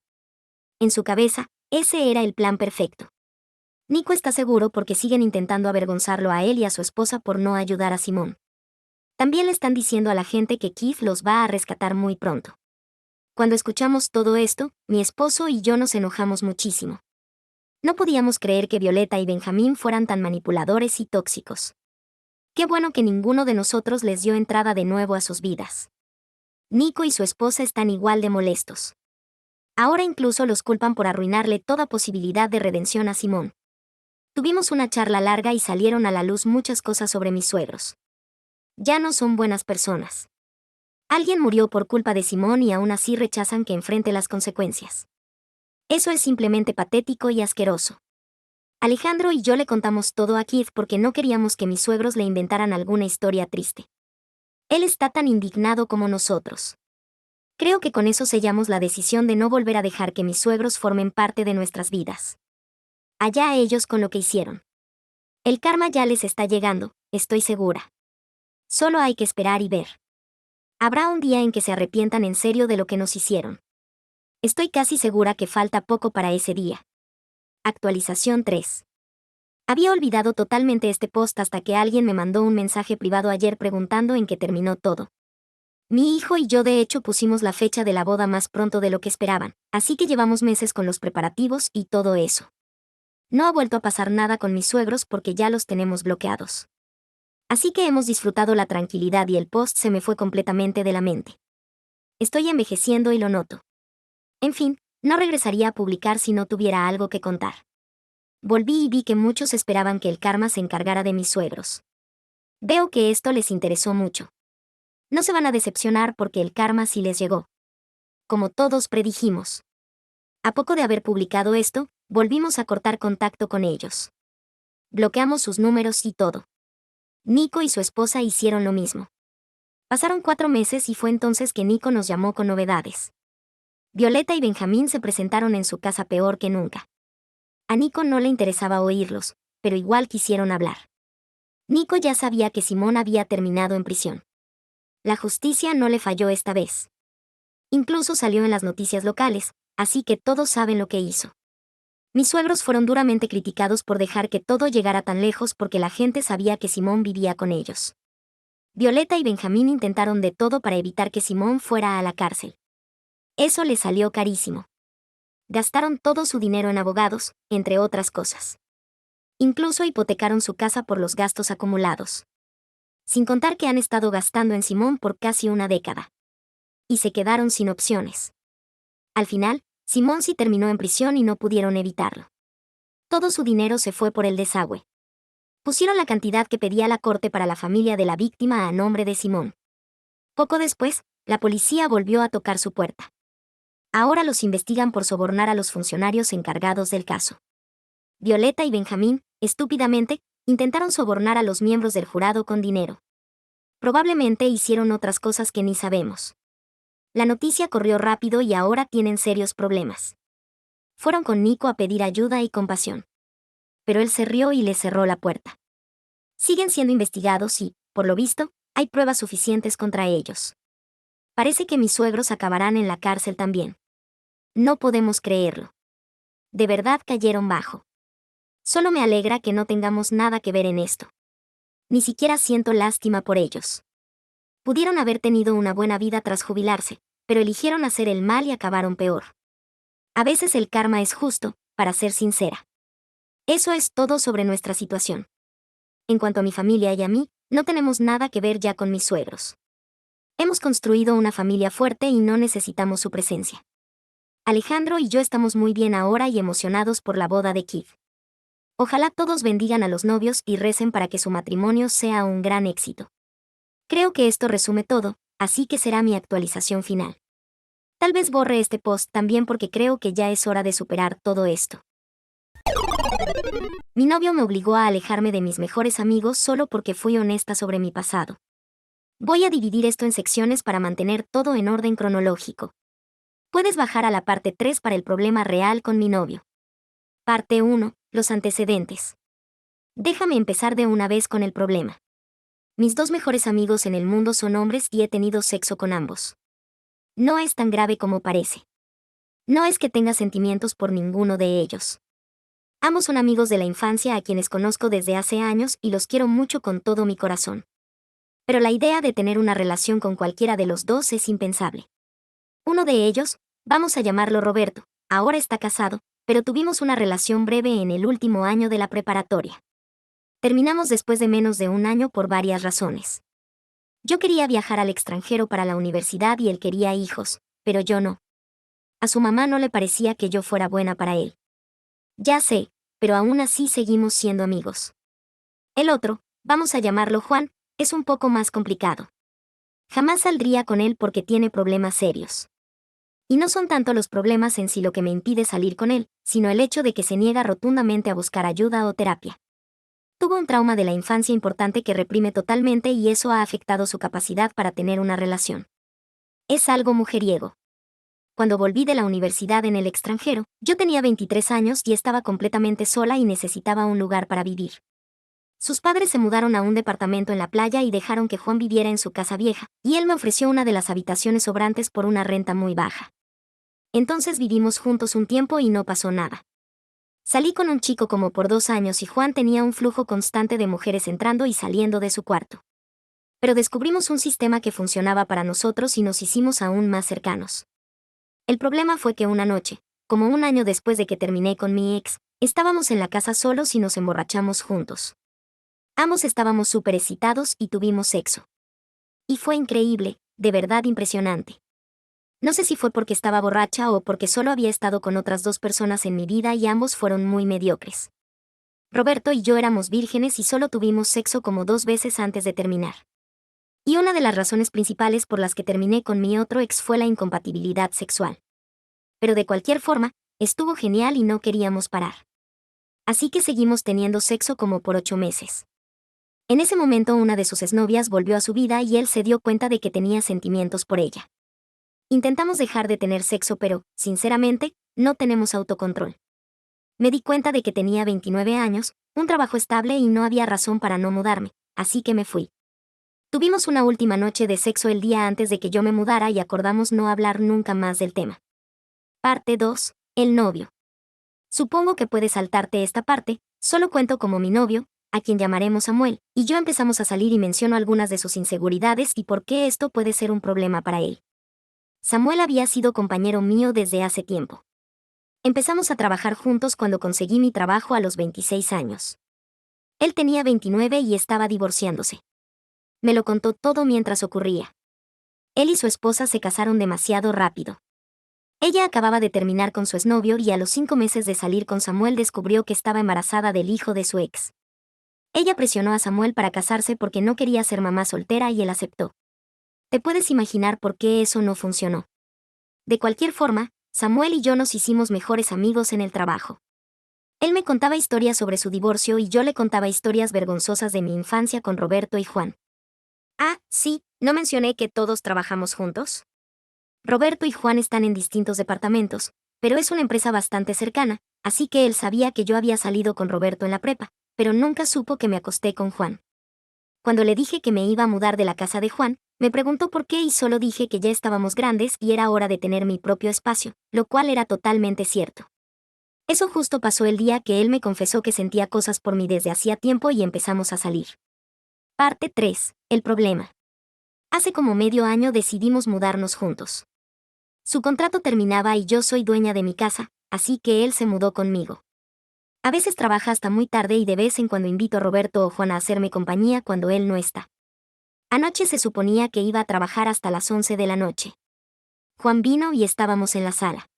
En su cabeza, ese era el plan perfecto. Nico está seguro porque siguen intentando avergonzarlo a él y a su esposa por no ayudar a Simón. También le están diciendo a la gente que Keith los va a rescatar muy pronto. Cuando escuchamos todo esto, mi esposo y yo nos enojamos muchísimo. No podíamos creer que Violeta y Benjamín fueran tan manipuladores y tóxicos. Qué bueno que ninguno de nosotros les dio entrada de nuevo a sus vidas. Nico y su esposa están igual de molestos. Ahora incluso los culpan por arruinarle toda posibilidad de redención a Simón. Tuvimos una charla larga y salieron a la luz muchas cosas sobre mis suegros. Ya no son buenas personas. Alguien murió por culpa de Simón y aún así rechazan que enfrente las consecuencias. Eso es simplemente patético y asqueroso. Alejandro y yo le contamos todo a Keith porque no queríamos que mis suegros le inventaran alguna historia triste. Él está tan indignado como nosotros. Creo que con eso sellamos la decisión de no volver a dejar que mis suegros formen parte de nuestras vidas. Allá ellos con lo que hicieron. El karma ya les está llegando, estoy segura. Solo hay que esperar y ver. Habrá un día en que se arrepientan en serio de lo que nos hicieron. Estoy casi segura que falta poco para ese día. Actualización 3. Había olvidado totalmente este post hasta que alguien me mandó un mensaje privado ayer preguntando en qué terminó todo. Mi hijo y yo de hecho pusimos la fecha de la boda más pronto de lo que esperaban, así que llevamos meses con los preparativos y todo eso. No ha vuelto a pasar nada con mis suegros porque ya los tenemos bloqueados. Así que hemos disfrutado la tranquilidad y el post se me fue completamente de la mente. Estoy envejeciendo y lo noto. En fin, no regresaría a publicar si no tuviera algo que contar. Volví y vi que muchos esperaban que el karma se encargara de mis suegros. Veo que esto les interesó mucho. No se van a decepcionar porque el karma sí les llegó. Como todos predijimos. A poco de haber publicado esto, volvimos a cortar contacto con ellos. Bloqueamos sus números y todo. Nico y su esposa hicieron lo mismo. Pasaron 4 meses y fue entonces que Nico nos llamó con novedades. Violeta y Benjamín se presentaron en su casa peor que nunca. A Nico no le interesaba oírlos, pero igual quisieron hablar. Nico ya sabía que Simón había terminado en prisión. La justicia no le falló esta vez. Incluso salió en las noticias locales, así que todos saben lo que hizo. Mis suegros fueron duramente criticados por dejar que todo llegara tan lejos porque la gente sabía que Simón vivía con ellos. Violeta y Benjamín intentaron de todo para evitar que Simón fuera a la cárcel. Eso les salió carísimo. Gastaron todo su dinero en abogados, entre otras cosas. Incluso hipotecaron su casa por los gastos acumulados. Sin contar que han estado gastando en Simón por casi una década. Y se quedaron sin opciones. Al final, Simón sí terminó en prisión y no pudieron evitarlo. Todo su dinero se fue por el desagüe. Pusieron la cantidad que pedía la corte para la familia de la víctima a nombre de Simón. Poco después, la policía volvió a tocar su puerta. Ahora los investigan por sobornar a los funcionarios encargados del caso. Violeta y Benjamín, estúpidamente, intentaron sobornar a los miembros del jurado con dinero. Probablemente hicieron otras cosas que ni sabemos. La noticia corrió rápido y ahora tienen serios problemas. Fueron con Nico a pedir ayuda y compasión. Pero él se rió y les cerró la puerta. Siguen siendo investigados y, por lo visto, hay pruebas suficientes contra ellos. Parece que mis suegros acabarán en la cárcel también. No podemos creerlo. De verdad cayeron bajo. Solo me alegra que no tengamos nada que ver en esto. Ni siquiera siento lástima por ellos. Pudieron haber tenido una buena vida tras jubilarse, pero eligieron hacer el mal y acabaron peor. A veces el karma es justo, para ser sincera. Eso es todo sobre nuestra situación. En cuanto a mi familia y a mí, no tenemos nada que ver ya con mis suegros. Hemos construido una familia fuerte y no necesitamos su presencia. Alejandro y yo estamos muy bien ahora y emocionados por la boda de Kid. Ojalá todos bendigan a los novios y recen para que su matrimonio sea un gran éxito. Creo que esto resume todo, así que será mi actualización final. Tal vez borre este post también porque creo que ya es hora de superar todo esto. Mi novio me obligó a alejarme de mis mejores amigos solo porque fui honesta sobre mi pasado. Voy a dividir esto en secciones para mantener todo en orden cronológico. Puedes bajar a la parte 3 para el problema real con mi novio. Parte 1. Los antecedentes. Déjame empezar de una vez con el problema. Mis 2 mejores amigos en el mundo son hombres y he tenido sexo con ambos. No es tan grave como parece. No es que tenga sentimientos por ninguno de ellos. Ambos son amigos de la infancia a quienes conozco desde hace años y los quiero mucho con todo mi corazón. Pero la idea de tener una relación con cualquiera de los dos es impensable. Uno de ellos, vamos a llamarlo Roberto, ahora está casado, pero tuvimos una relación breve en el último año de la preparatoria. Terminamos después de menos de un año por varias razones. Yo quería viajar al extranjero para la universidad y él quería hijos, pero yo no. A su mamá no le parecía que yo fuera buena para él. Ya sé, pero aún así seguimos siendo amigos. El otro, vamos a llamarlo Juan, es un poco más complicado. Jamás saldría con él porque tiene problemas serios. Y no son tanto los problemas en sí lo que me impide salir con él, sino el hecho de que se niega rotundamente a buscar ayuda o terapia. Tuvo un trauma de la infancia importante que reprime totalmente y eso ha afectado su capacidad para tener una relación. Es algo mujeriego. Cuando volví de la universidad en el extranjero, yo tenía 23 años y estaba completamente sola y necesitaba un lugar para vivir. Sus padres se mudaron a un departamento en la playa y dejaron que Juan viviera en su casa vieja, y él me ofreció una de las habitaciones sobrantes por una renta muy baja. Entonces vivimos juntos un tiempo y no pasó nada. Salí con un chico como por 2 años y Juan tenía un flujo constante de mujeres entrando y saliendo de su cuarto. Pero descubrimos un sistema que funcionaba para nosotros y nos hicimos aún más cercanos. El problema fue que una noche, como un año después de que terminé con mi ex, estábamos en la casa solos y nos emborrachamos juntos. Ambos estábamos súper excitados y tuvimos sexo. Y fue increíble, de verdad impresionante. No sé si fue porque estaba borracha o porque solo había estado con otras 2 personas en mi vida y ambos fueron muy mediocres. Roberto y yo éramos vírgenes y solo tuvimos sexo como 2 veces antes de terminar. Y una de las razones principales por las que terminé con mi otro ex fue la incompatibilidad sexual. Pero de cualquier forma, estuvo genial y no queríamos parar. Así que seguimos teniendo sexo como por 8 meses. En ese momento una de sus exnovias volvió a su vida y él se dio cuenta de que tenía sentimientos por ella. Intentamos dejar de tener sexo pero, sinceramente, no tenemos autocontrol. Me di cuenta de que tenía 29 años, un trabajo estable y no había razón para no mudarme, así que me fui. Tuvimos una última noche de sexo el día antes de que yo me mudara y acordamos no hablar nunca más del tema. Parte 2. El novio. Supongo que puedes saltarte esta parte, solo cuento como mi novio, a quien llamaremos Samuel, y yo empezamos a salir y menciono algunas de sus inseguridades y por qué esto puede ser un problema para él. Samuel había sido compañero mío desde hace tiempo. Empezamos a trabajar juntos cuando conseguí mi trabajo a los 26 años. Él tenía 29 y estaba divorciándose. Me lo contó todo mientras ocurría. Él y su esposa se casaron demasiado rápido. Ella acababa de terminar con su exnovio y a los 5 meses de salir con Samuel descubrió que estaba embarazada del hijo de su ex. Ella presionó a Samuel para casarse porque no quería ser mamá soltera y él aceptó. Te puedes imaginar por qué eso no funcionó. De cualquier forma, Samuel y yo nos hicimos mejores amigos en el trabajo. Él me contaba historias sobre su divorcio y yo le contaba historias vergonzosas de mi infancia con Roberto y Juan. Ah, sí, ¿no mencioné que todos trabajamos juntos? Roberto y Juan están en distintos departamentos, pero es una empresa bastante cercana, así que él sabía que yo había salido con Roberto en la prepa, pero nunca supo que me acosté con Juan. Cuando le dije que me iba a mudar de la casa de Juan, me preguntó por qué y solo dije que ya estábamos grandes y era hora de tener mi propio espacio, lo cual era totalmente cierto. Eso justo pasó el día que él me confesó que sentía cosas por mí desde hacía tiempo y empezamos a salir. Parte 3. El problema. Hace como medio año decidimos mudarnos juntos. Su contrato terminaba y yo soy dueña de mi casa, así que él se mudó conmigo. A veces trabaja hasta muy tarde y de vez en cuando invito a Roberto o Juan a hacerme compañía cuando él no está. Anoche se suponía que iba a trabajar hasta las 11 de la noche. Juan vino y estábamos en la sala.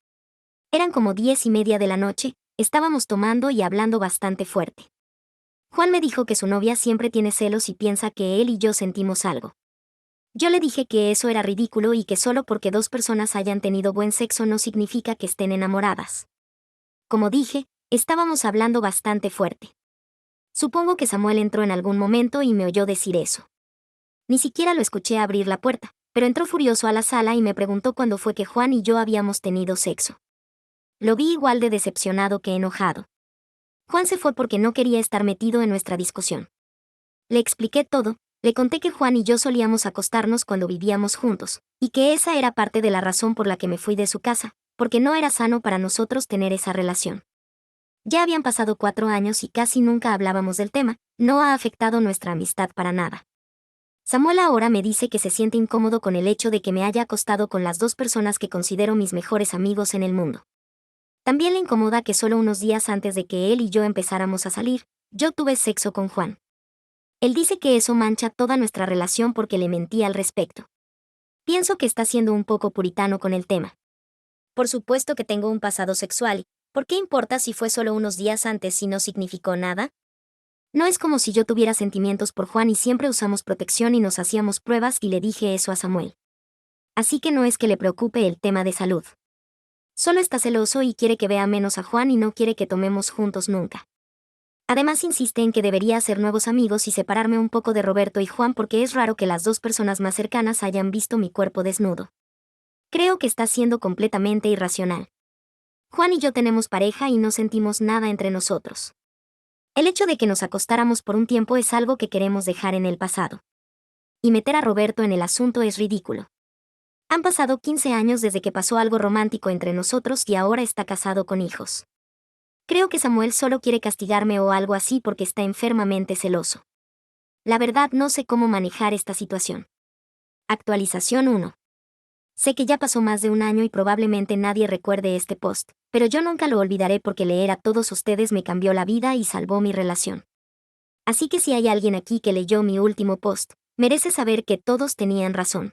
Eran como 10:30 de la noche, estábamos tomando y hablando bastante fuerte. Juan me dijo que su novia siempre tiene celos y piensa que él y yo sentimos algo. Yo le dije que eso era ridículo y que solo porque 2 personas hayan tenido buen sexo no significa que estén enamoradas. Como dije, estábamos hablando bastante fuerte. Supongo que Samuel entró en algún momento y me oyó decir eso. Ni siquiera lo escuché abrir la puerta, pero entró furioso a la sala y me preguntó cuándo fue que Juan y yo habíamos tenido sexo. Lo vi igual de decepcionado que enojado. Juan se fue porque no quería estar metido en nuestra discusión. Le expliqué todo, le conté que Juan y yo solíamos acostarnos cuando vivíamos juntos, y que esa era parte de la razón por la que me fui de su casa, porque no era sano para nosotros tener esa relación. Ya habían pasado 4 años y casi nunca hablábamos del tema, no ha afectado nuestra amistad para nada. Samuel ahora me dice que se siente incómodo con el hecho de que me haya acostado con las 2 personas que considero mis mejores amigos en el mundo. También le incomoda que solo unos días antes de que él y yo empezáramos a salir, yo tuve sexo con Juan. Él dice que eso mancha toda nuestra relación porque le mentí al respecto. Pienso que está siendo un poco puritano con el tema. Por supuesto que tengo un pasado sexual, ¿por qué importa si fue solo unos días antes y no significó nada? No es como si yo tuviera sentimientos por Juan y siempre usamos protección y nos hacíamos pruebas y le dije eso a Samuel. Así que no es que le preocupe el tema de salud. Solo está celoso y quiere que vea menos a Juan y no quiere que tomemos juntos nunca. Además insiste en que debería hacer nuevos amigos y separarme un poco de Roberto y Juan porque es raro que las 2 personas más cercanas hayan visto mi cuerpo desnudo. Creo que está siendo completamente irracional. Juan y yo tenemos pareja y no sentimos nada entre nosotros. El hecho de que nos acostáramos por un tiempo es algo que queremos dejar en el pasado. Y meter a Roberto en el asunto es ridículo. Han pasado 15 años desde que pasó algo romántico entre nosotros y ahora está casado con hijos. Creo que Samuel solo quiere castigarme o algo así porque está enfermamente celoso. La verdad no sé cómo manejar esta situación. Actualización 1. Sé que ya pasó más de un año y probablemente nadie recuerde este post, pero yo nunca lo olvidaré porque leer a todos ustedes me cambió la vida y salvó mi relación. Así que si hay alguien aquí que leyó mi último post, merece saber que todos tenían razón.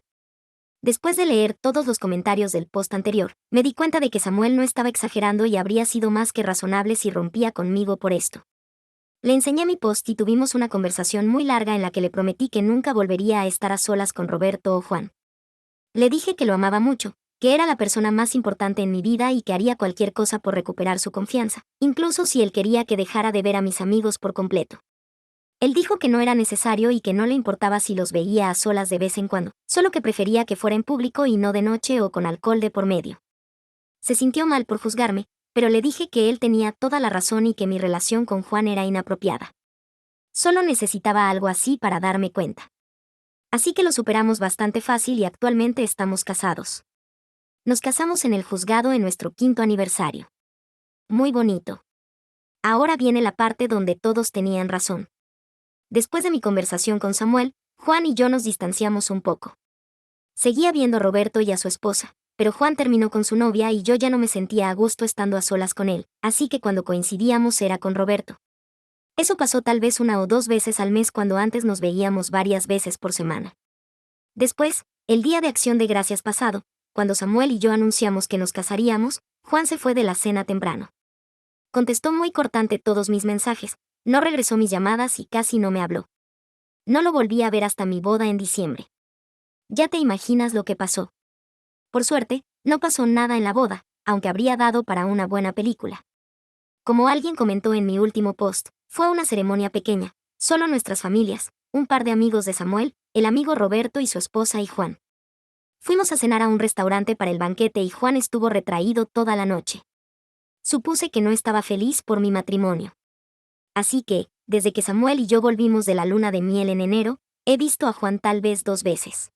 Después de leer todos los comentarios del post anterior, me di cuenta de que Samuel no estaba exagerando y habría sido más que razonable si rompía conmigo por esto. Le enseñé mi post y tuvimos una conversación muy larga en la que le prometí que nunca volvería a estar a solas con Roberto o Juan. Le dije que lo amaba mucho, que era la persona más importante en mi vida y que haría cualquier cosa por recuperar su confianza, incluso si él quería que dejara de ver a mis amigos por completo. Él dijo que no era necesario y que no le importaba si los veía a solas de vez en cuando, solo que prefería que fuera en público y no de noche o con alcohol de por medio. Se sintió mal por juzgarme, pero le dije que él tenía toda la razón y que mi relación con Juan era inapropiada. Solo necesitaba algo así para darme cuenta. Así que lo superamos bastante fácil y actualmente estamos casados. Nos casamos en el juzgado en nuestro 5º aniversario. Muy bonito. Ahora viene la parte donde todos tenían razón. Después de mi conversación con Samuel, Juan y yo nos distanciamos un poco. Seguía viendo a Roberto y a su esposa, pero Juan terminó con su novia y yo ya no me sentía a gusto estando a solas con él, así que cuando coincidíamos era con Roberto. Eso pasó tal vez 1 o 2 veces al mes cuando antes nos veíamos varias veces por semana. Después, el Día de Acción de Gracias pasado, cuando Samuel y yo anunciamos que nos casaríamos, Juan se fue de la cena temprano. Contestó muy cortante todos mis mensajes, no regresó mis llamadas y casi no me habló. No lo volví a ver hasta mi boda en diciembre. Ya te imaginas lo que pasó. Por suerte, no pasó nada en la boda, aunque habría dado para una buena película. Como alguien comentó en mi último post, fue una ceremonia pequeña, solo nuestras familias, un par de amigos de Samuel, el amigo Roberto y su esposa y Juan. Fuimos a cenar a un restaurante para el banquete y Juan estuvo retraído toda la noche. Supuse que no estaba feliz por mi matrimonio. Así que, desde que Samuel y yo volvimos de la luna de miel en enero, he visto a Juan tal vez 2 veces.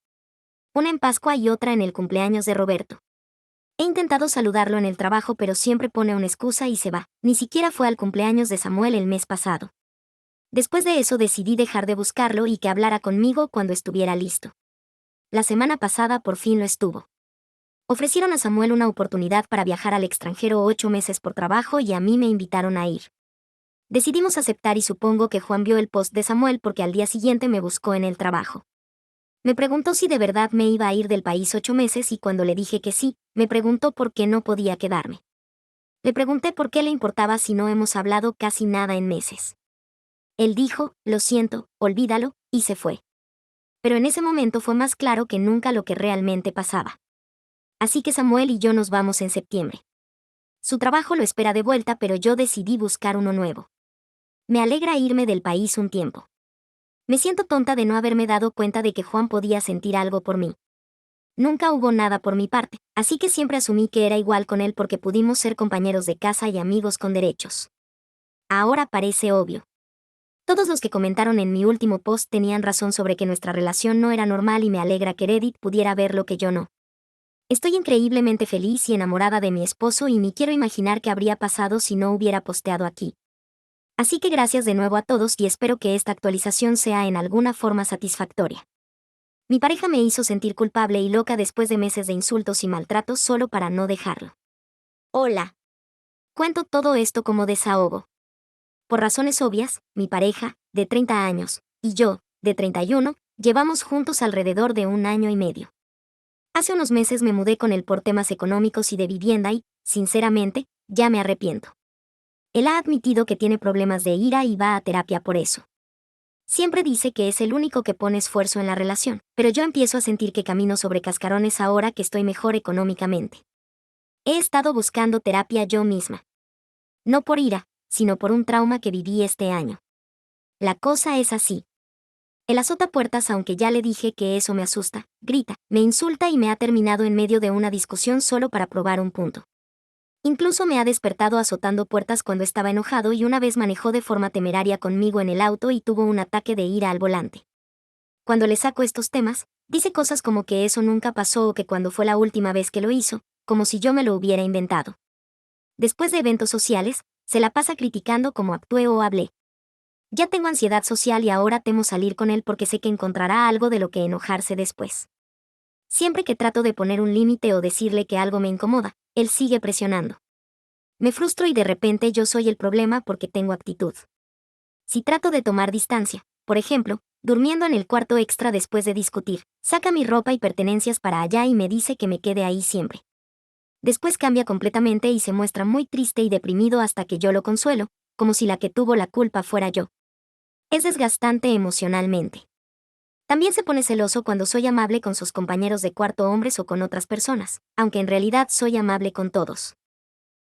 Una en Pascua y otra en el cumpleaños de Roberto. He intentado saludarlo en el trabajo pero siempre pone una excusa y se va, ni siquiera fue al cumpleaños de Samuel el mes pasado. Después de eso decidí dejar de buscarlo y que hablara conmigo cuando estuviera listo. La semana pasada por fin lo estuvo. Ofrecieron a Samuel una oportunidad para viajar al extranjero 8 meses por trabajo y a mí me invitaron a ir. Decidimos aceptar y supongo que Juan vio el post de Samuel porque al día siguiente me buscó en el trabajo. Me preguntó si de verdad me iba a ir del país 8 meses y cuando le dije que sí, me preguntó por qué no podía quedarme. Le pregunté por qué le importaba si no hemos hablado casi nada en meses. Él dijo, lo siento, olvídalo, y se fue. Pero en ese momento fue más claro que nunca lo que realmente pasaba. Así que Samuel y yo nos vamos en septiembre. Su trabajo lo espera de vuelta pero yo decidí buscar uno nuevo. Me alegra irme del país un tiempo. Me siento tonta de no haberme dado cuenta de que Juan podía sentir algo por mí. Nunca hubo nada por mi parte, así que siempre asumí que era igual con él porque pudimos ser compañeros de casa y amigos con derechos. Ahora parece obvio. Todos los que comentaron en mi último post tenían razón sobre que nuestra relación no era normal y me alegra que Reddit pudiera ver lo que yo no. Estoy increíblemente feliz y enamorada de mi esposo y ni quiero imaginar qué habría pasado si no hubiera posteado aquí. Así que gracias de nuevo a todos y espero que esta actualización sea en alguna forma satisfactoria. Mi pareja me hizo sentir culpable y loca después de meses de insultos y maltratos solo para no dejarlo. Hola. Cuento todo esto como desahogo. Por razones obvias, mi pareja, de 30 años, y yo, de 31, llevamos juntos alrededor de 1 año y medio. Hace unos meses me mudé con él por temas económicos y de vivienda y, sinceramente, ya me arrepiento. Él ha admitido que tiene problemas de ira y va a terapia por eso. Siempre dice que es el único que pone esfuerzo en la relación, pero yo empiezo a sentir que camino sobre cascarones ahora que estoy mejor económicamente. He estado buscando terapia yo misma. No por ira, sino por un trauma que viví este año. La cosa es así. Él azota puertas aunque ya le dije que eso me asusta, grita, me insulta y me ha terminado en medio de una discusión solo para probar un punto. Incluso me ha despertado azotando puertas cuando estaba enojado y una vez manejó de forma temeraria conmigo en el auto y tuvo un ataque de ira al volante. Cuando le saco estos temas, dice cosas como que eso nunca pasó o que cuando fue la última vez que lo hizo, como si yo me lo hubiera inventado. Después de eventos sociales, se la pasa criticando cómo actué o hablé. Ya tengo ansiedad social y ahora temo salir con él porque sé que encontrará algo de lo que enojarse después. Siempre que trato de poner un límite o decirle que algo me incomoda, él sigue presionando. Me frustro y de repente yo soy el problema porque tengo actitud. Si trato de tomar distancia, por ejemplo, durmiendo en el cuarto extra después de discutir, saca mi ropa y pertenencias para allá y me dice que me quede ahí siempre. Después cambia completamente y se muestra muy triste y deprimido hasta que yo lo consuelo, como si la que tuvo la culpa fuera yo. Es desgastante emocionalmente. También se pone celoso cuando soy amable con sus compañeros de cuarto hombres o con otras personas, aunque en realidad soy amable con todos.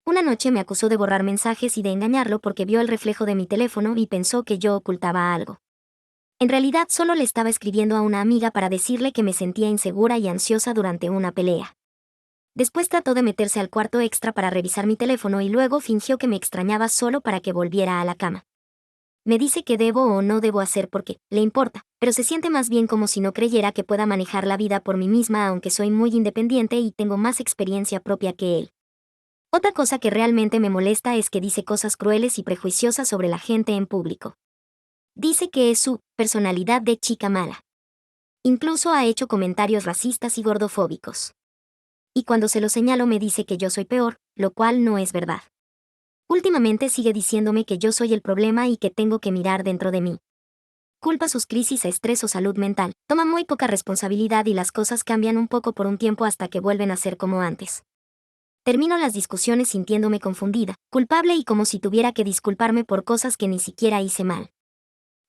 Una noche me acusó de borrar mensajes y de engañarlo porque vio el reflejo de mi teléfono y pensó que yo ocultaba algo. En realidad solo le estaba escribiendo a una amiga para decirle que me sentía insegura y ansiosa durante una pelea. Después trató de meterse al cuarto extra para revisar mi teléfono y luego fingió que me extrañaba solo para que volviera a la cama. Me dice que debo o no debo hacer porque le importa, pero se siente más bien como si no creyera que pueda manejar la vida por mí misma aunque soy muy independiente y tengo más experiencia propia que él. Otra cosa que realmente me molesta es que dice cosas crueles y prejuiciosas sobre la gente en público. Dice que es su personalidad de chica mala. Incluso ha hecho comentarios racistas y gordofóbicos. Y cuando se lo señalo me dice que yo soy peor, lo cual no es verdad. Últimamente sigue diciéndome que yo soy el problema y que tengo que mirar dentro de mí. Culpa sus crisis a estrés o salud mental, toma muy poca responsabilidad y las cosas cambian un poco por un tiempo hasta que vuelven a ser como antes. Termino las discusiones sintiéndome confundida, culpable y como si tuviera que disculparme por cosas que ni siquiera hice mal.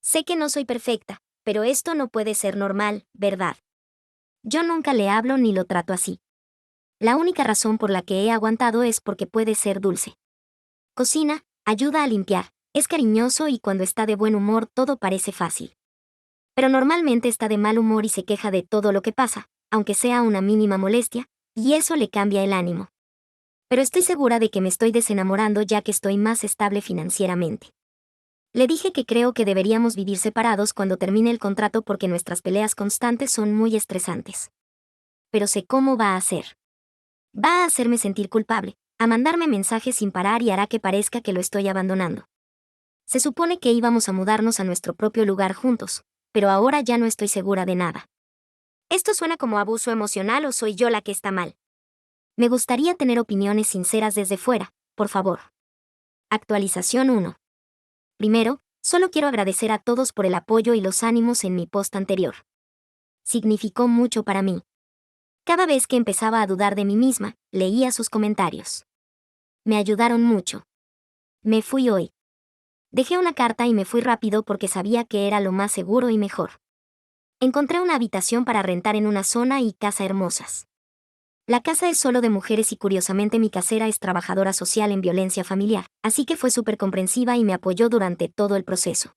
Sé que no soy perfecta, pero esto no puede ser normal, ¿verdad? Yo nunca le hablo ni lo trato así. La única razón por la que he aguantado es porque puede ser dulce. Cocina, ayuda a limpiar, es cariñoso y cuando está de buen humor todo parece fácil. Pero normalmente está de mal humor y se queja de todo lo que pasa, aunque sea una mínima molestia, y eso le cambia el ánimo. Pero estoy segura de que me estoy desenamorando ya que estoy más estable financieramente. Le dije que creo que deberíamos vivir separados cuando termine el contrato porque nuestras peleas constantes son muy estresantes. Pero sé cómo va a ser. Va a hacerme sentir culpable, a mandarme mensajes sin parar y hará que parezca que lo estoy abandonando. Se supone que íbamos a mudarnos a nuestro propio lugar juntos, pero ahora ya no estoy segura de nada. ¿Esto suena como abuso emocional o soy yo la que está mal? Me gustaría tener opiniones sinceras desde fuera, por favor. Actualización 1. Primero, solo quiero agradecer a todos por el apoyo y los ánimos en mi post anterior. Significó mucho para mí. Cada vez que empezaba a dudar de mí misma, leía sus comentarios. Me ayudaron mucho. Me fui hoy. Dejé una carta y me fui rápido porque sabía que era lo más seguro y mejor. Encontré una habitación para rentar en una zona y casa hermosas. La casa es solo de mujeres y curiosamente mi casera es trabajadora social en violencia familiar, así que fue súper comprensiva y me apoyó durante todo el proceso.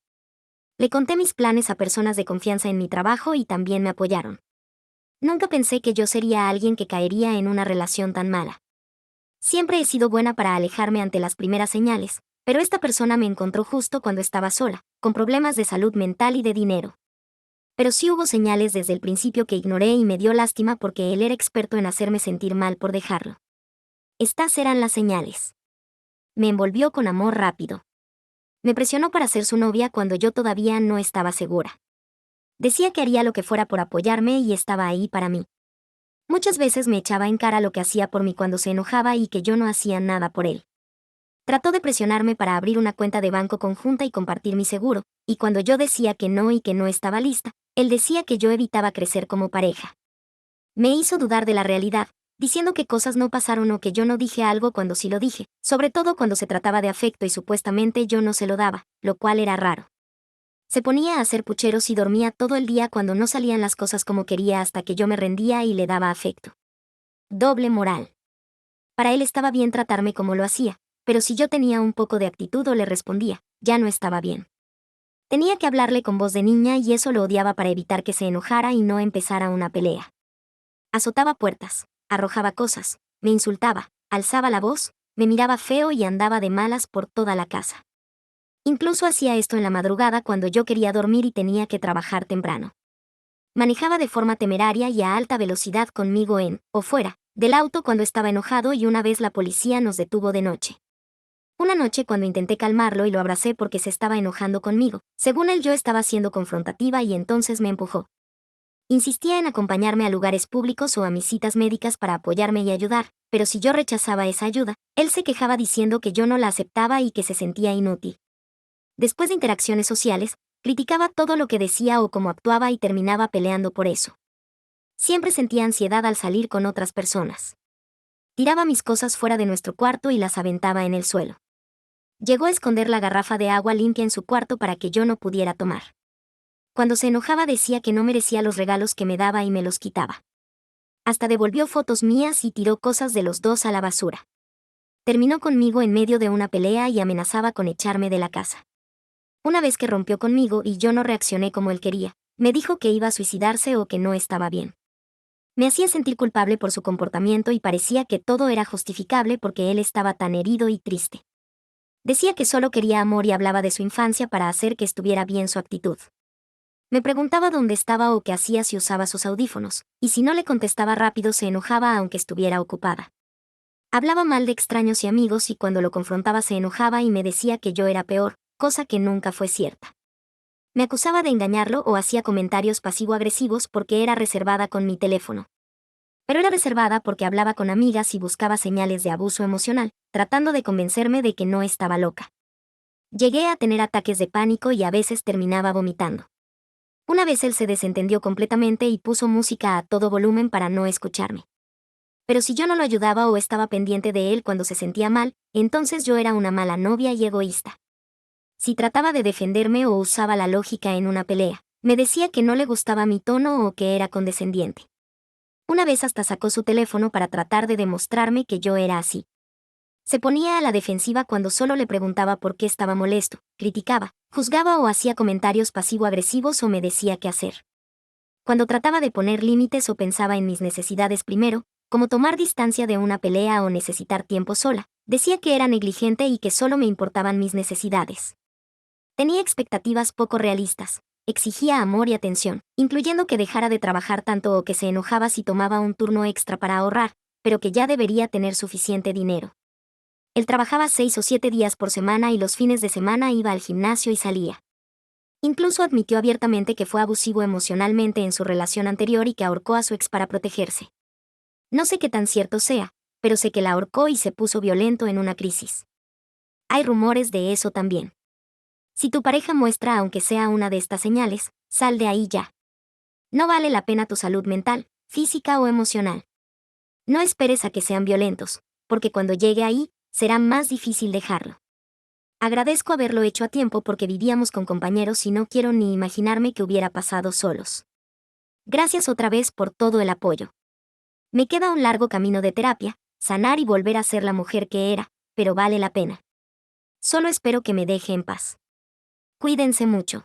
Le conté mis planes a personas de confianza en mi trabajo y también me apoyaron. Nunca pensé que yo sería alguien que caería en una relación tan mala. Siempre he sido buena para alejarme ante las primeras señales, pero esta persona me encontró justo cuando estaba sola, con problemas de salud mental y de dinero. Pero sí hubo señales desde el principio que ignoré y me dio lástima porque él era experto en hacerme sentir mal por dejarlo. Estas eran las señales. Me envolvió con amor rápido. Me presionó para ser su novia cuando yo todavía no estaba segura. Decía que haría lo que fuera por apoyarme y estaba ahí para mí. Muchas veces me echaba en cara lo que hacía por mí cuando se enojaba y que yo no hacía nada por él. Trató de presionarme para abrir una cuenta de banco conjunta y compartir mi seguro, y cuando yo decía que no y que no estaba lista, él decía que yo evitaba crecer como pareja. Me hizo dudar de la realidad, diciendo que cosas no pasaron o que yo no dije algo cuando sí lo dije, sobre todo cuando se trataba de afecto y supuestamente yo no se lo daba, lo cual era raro. Se ponía a hacer pucheros y dormía todo el día cuando no salían las cosas como quería hasta que yo me rendía y le daba afecto. Doble moral. Para él estaba bien tratarme como lo hacía, pero si yo tenía un poco de actitud o le respondía, ya no estaba bien. Tenía que hablarle con voz de niña y eso lo odiaba para evitar que se enojara y no empezara una pelea. Azotaba puertas, arrojaba cosas, me insultaba, alzaba la voz, me miraba feo y andaba de malas por toda la casa. Incluso hacía esto en la madrugada cuando yo quería dormir y tenía que trabajar temprano. Manejaba de forma temeraria y a alta velocidad conmigo o fuera, del auto cuando estaba enojado y una vez la policía nos detuvo de noche. Una noche cuando intenté calmarlo y lo abracé porque se estaba enojando conmigo, según él yo estaba siendo confrontativa y entonces me empujó. Insistía en acompañarme a lugares públicos o a mis citas médicas para apoyarme y ayudar, pero si yo rechazaba esa ayuda, él se quejaba diciendo que yo no la aceptaba y que se sentía inútil. Después de interacciones sociales, criticaba todo lo que decía o cómo actuaba y terminaba peleando por eso. Siempre sentía ansiedad al salir con otras personas. Tiraba mis cosas fuera de nuestro cuarto y las aventaba en el suelo. Llegó a esconder la garrafa de agua limpia en su cuarto para que yo no pudiera tomar. Cuando se enojaba decía que no merecía los regalos que me daba y me los quitaba. Hasta devolvió fotos mías y tiró cosas de los dos a la basura. Terminó conmigo en medio de una pelea y amenazaba con echarme de la casa. Una vez que rompió conmigo y yo no reaccioné como él quería, me dijo que iba a suicidarse o que no estaba bien. Me hacía sentir culpable por su comportamiento y parecía que todo era justificable porque él estaba tan herido y triste. Decía que solo quería amor y hablaba de su infancia para hacer que estuviera bien su actitud. Me preguntaba dónde estaba o qué hacía si usaba sus audífonos, y si no le contestaba rápido se enojaba aunque estuviera ocupada. Hablaba mal de extraños y amigos y cuando lo confrontaba se enojaba y me decía que yo era peor, cosa que nunca fue cierta. Me acusaba de engañarlo o hacía comentarios pasivo-agresivos porque era reservada con mi teléfono. Pero era reservada porque hablaba con amigas y buscaba señales de abuso emocional, tratando de convencerme de que no estaba loca. Llegué a tener ataques de pánico y a veces terminaba vomitando. Una vez él se desentendió completamente y puso música a todo volumen para no escucharme. Pero si yo no lo ayudaba o estaba pendiente de él cuando se sentía mal, entonces yo era una mala novia y egoísta. Si trataba de defenderme o usaba la lógica en una pelea, me decía que no le gustaba mi tono o que era condescendiente. Una vez hasta sacó su teléfono para tratar de demostrarme que yo era así. Se ponía a la defensiva cuando solo le preguntaba por qué estaba molesto, criticaba, juzgaba o hacía comentarios pasivo-agresivos o me decía qué hacer. Cuando trataba de poner límites o pensaba en mis necesidades primero, como tomar distancia de una pelea o necesitar tiempo sola, decía que era negligente y que solo me importaban mis necesidades. Tenía expectativas poco realistas, exigía amor y atención, incluyendo que dejara de trabajar tanto o que se enojaba si tomaba un turno extra para ahorrar, pero que ya debería tener suficiente dinero. Él trabajaba 6 o 7 días por semana y los fines de semana iba al gimnasio y salía. Incluso admitió abiertamente que fue abusivo emocionalmente en su relación anterior y que ahorcó a su ex para protegerse. No sé qué tan cierto sea, pero sé que la ahorcó y se puso violento en una crisis. Hay rumores de eso también. Si tu pareja muestra aunque sea una de estas señales, sal de ahí ya. No vale la pena tu salud mental, física o emocional. No esperes a que sean violentos, porque cuando llegue ahí, será más difícil dejarlo. Agradezco haberlo hecho a tiempo porque vivíamos con compañeros y no quiero ni imaginarme que hubiera pasado solos. Gracias otra vez por todo el apoyo. Me queda un largo camino de terapia, sanar y volver a ser la mujer que era, pero vale la pena. Solo espero que me deje en paz. Cuídense mucho.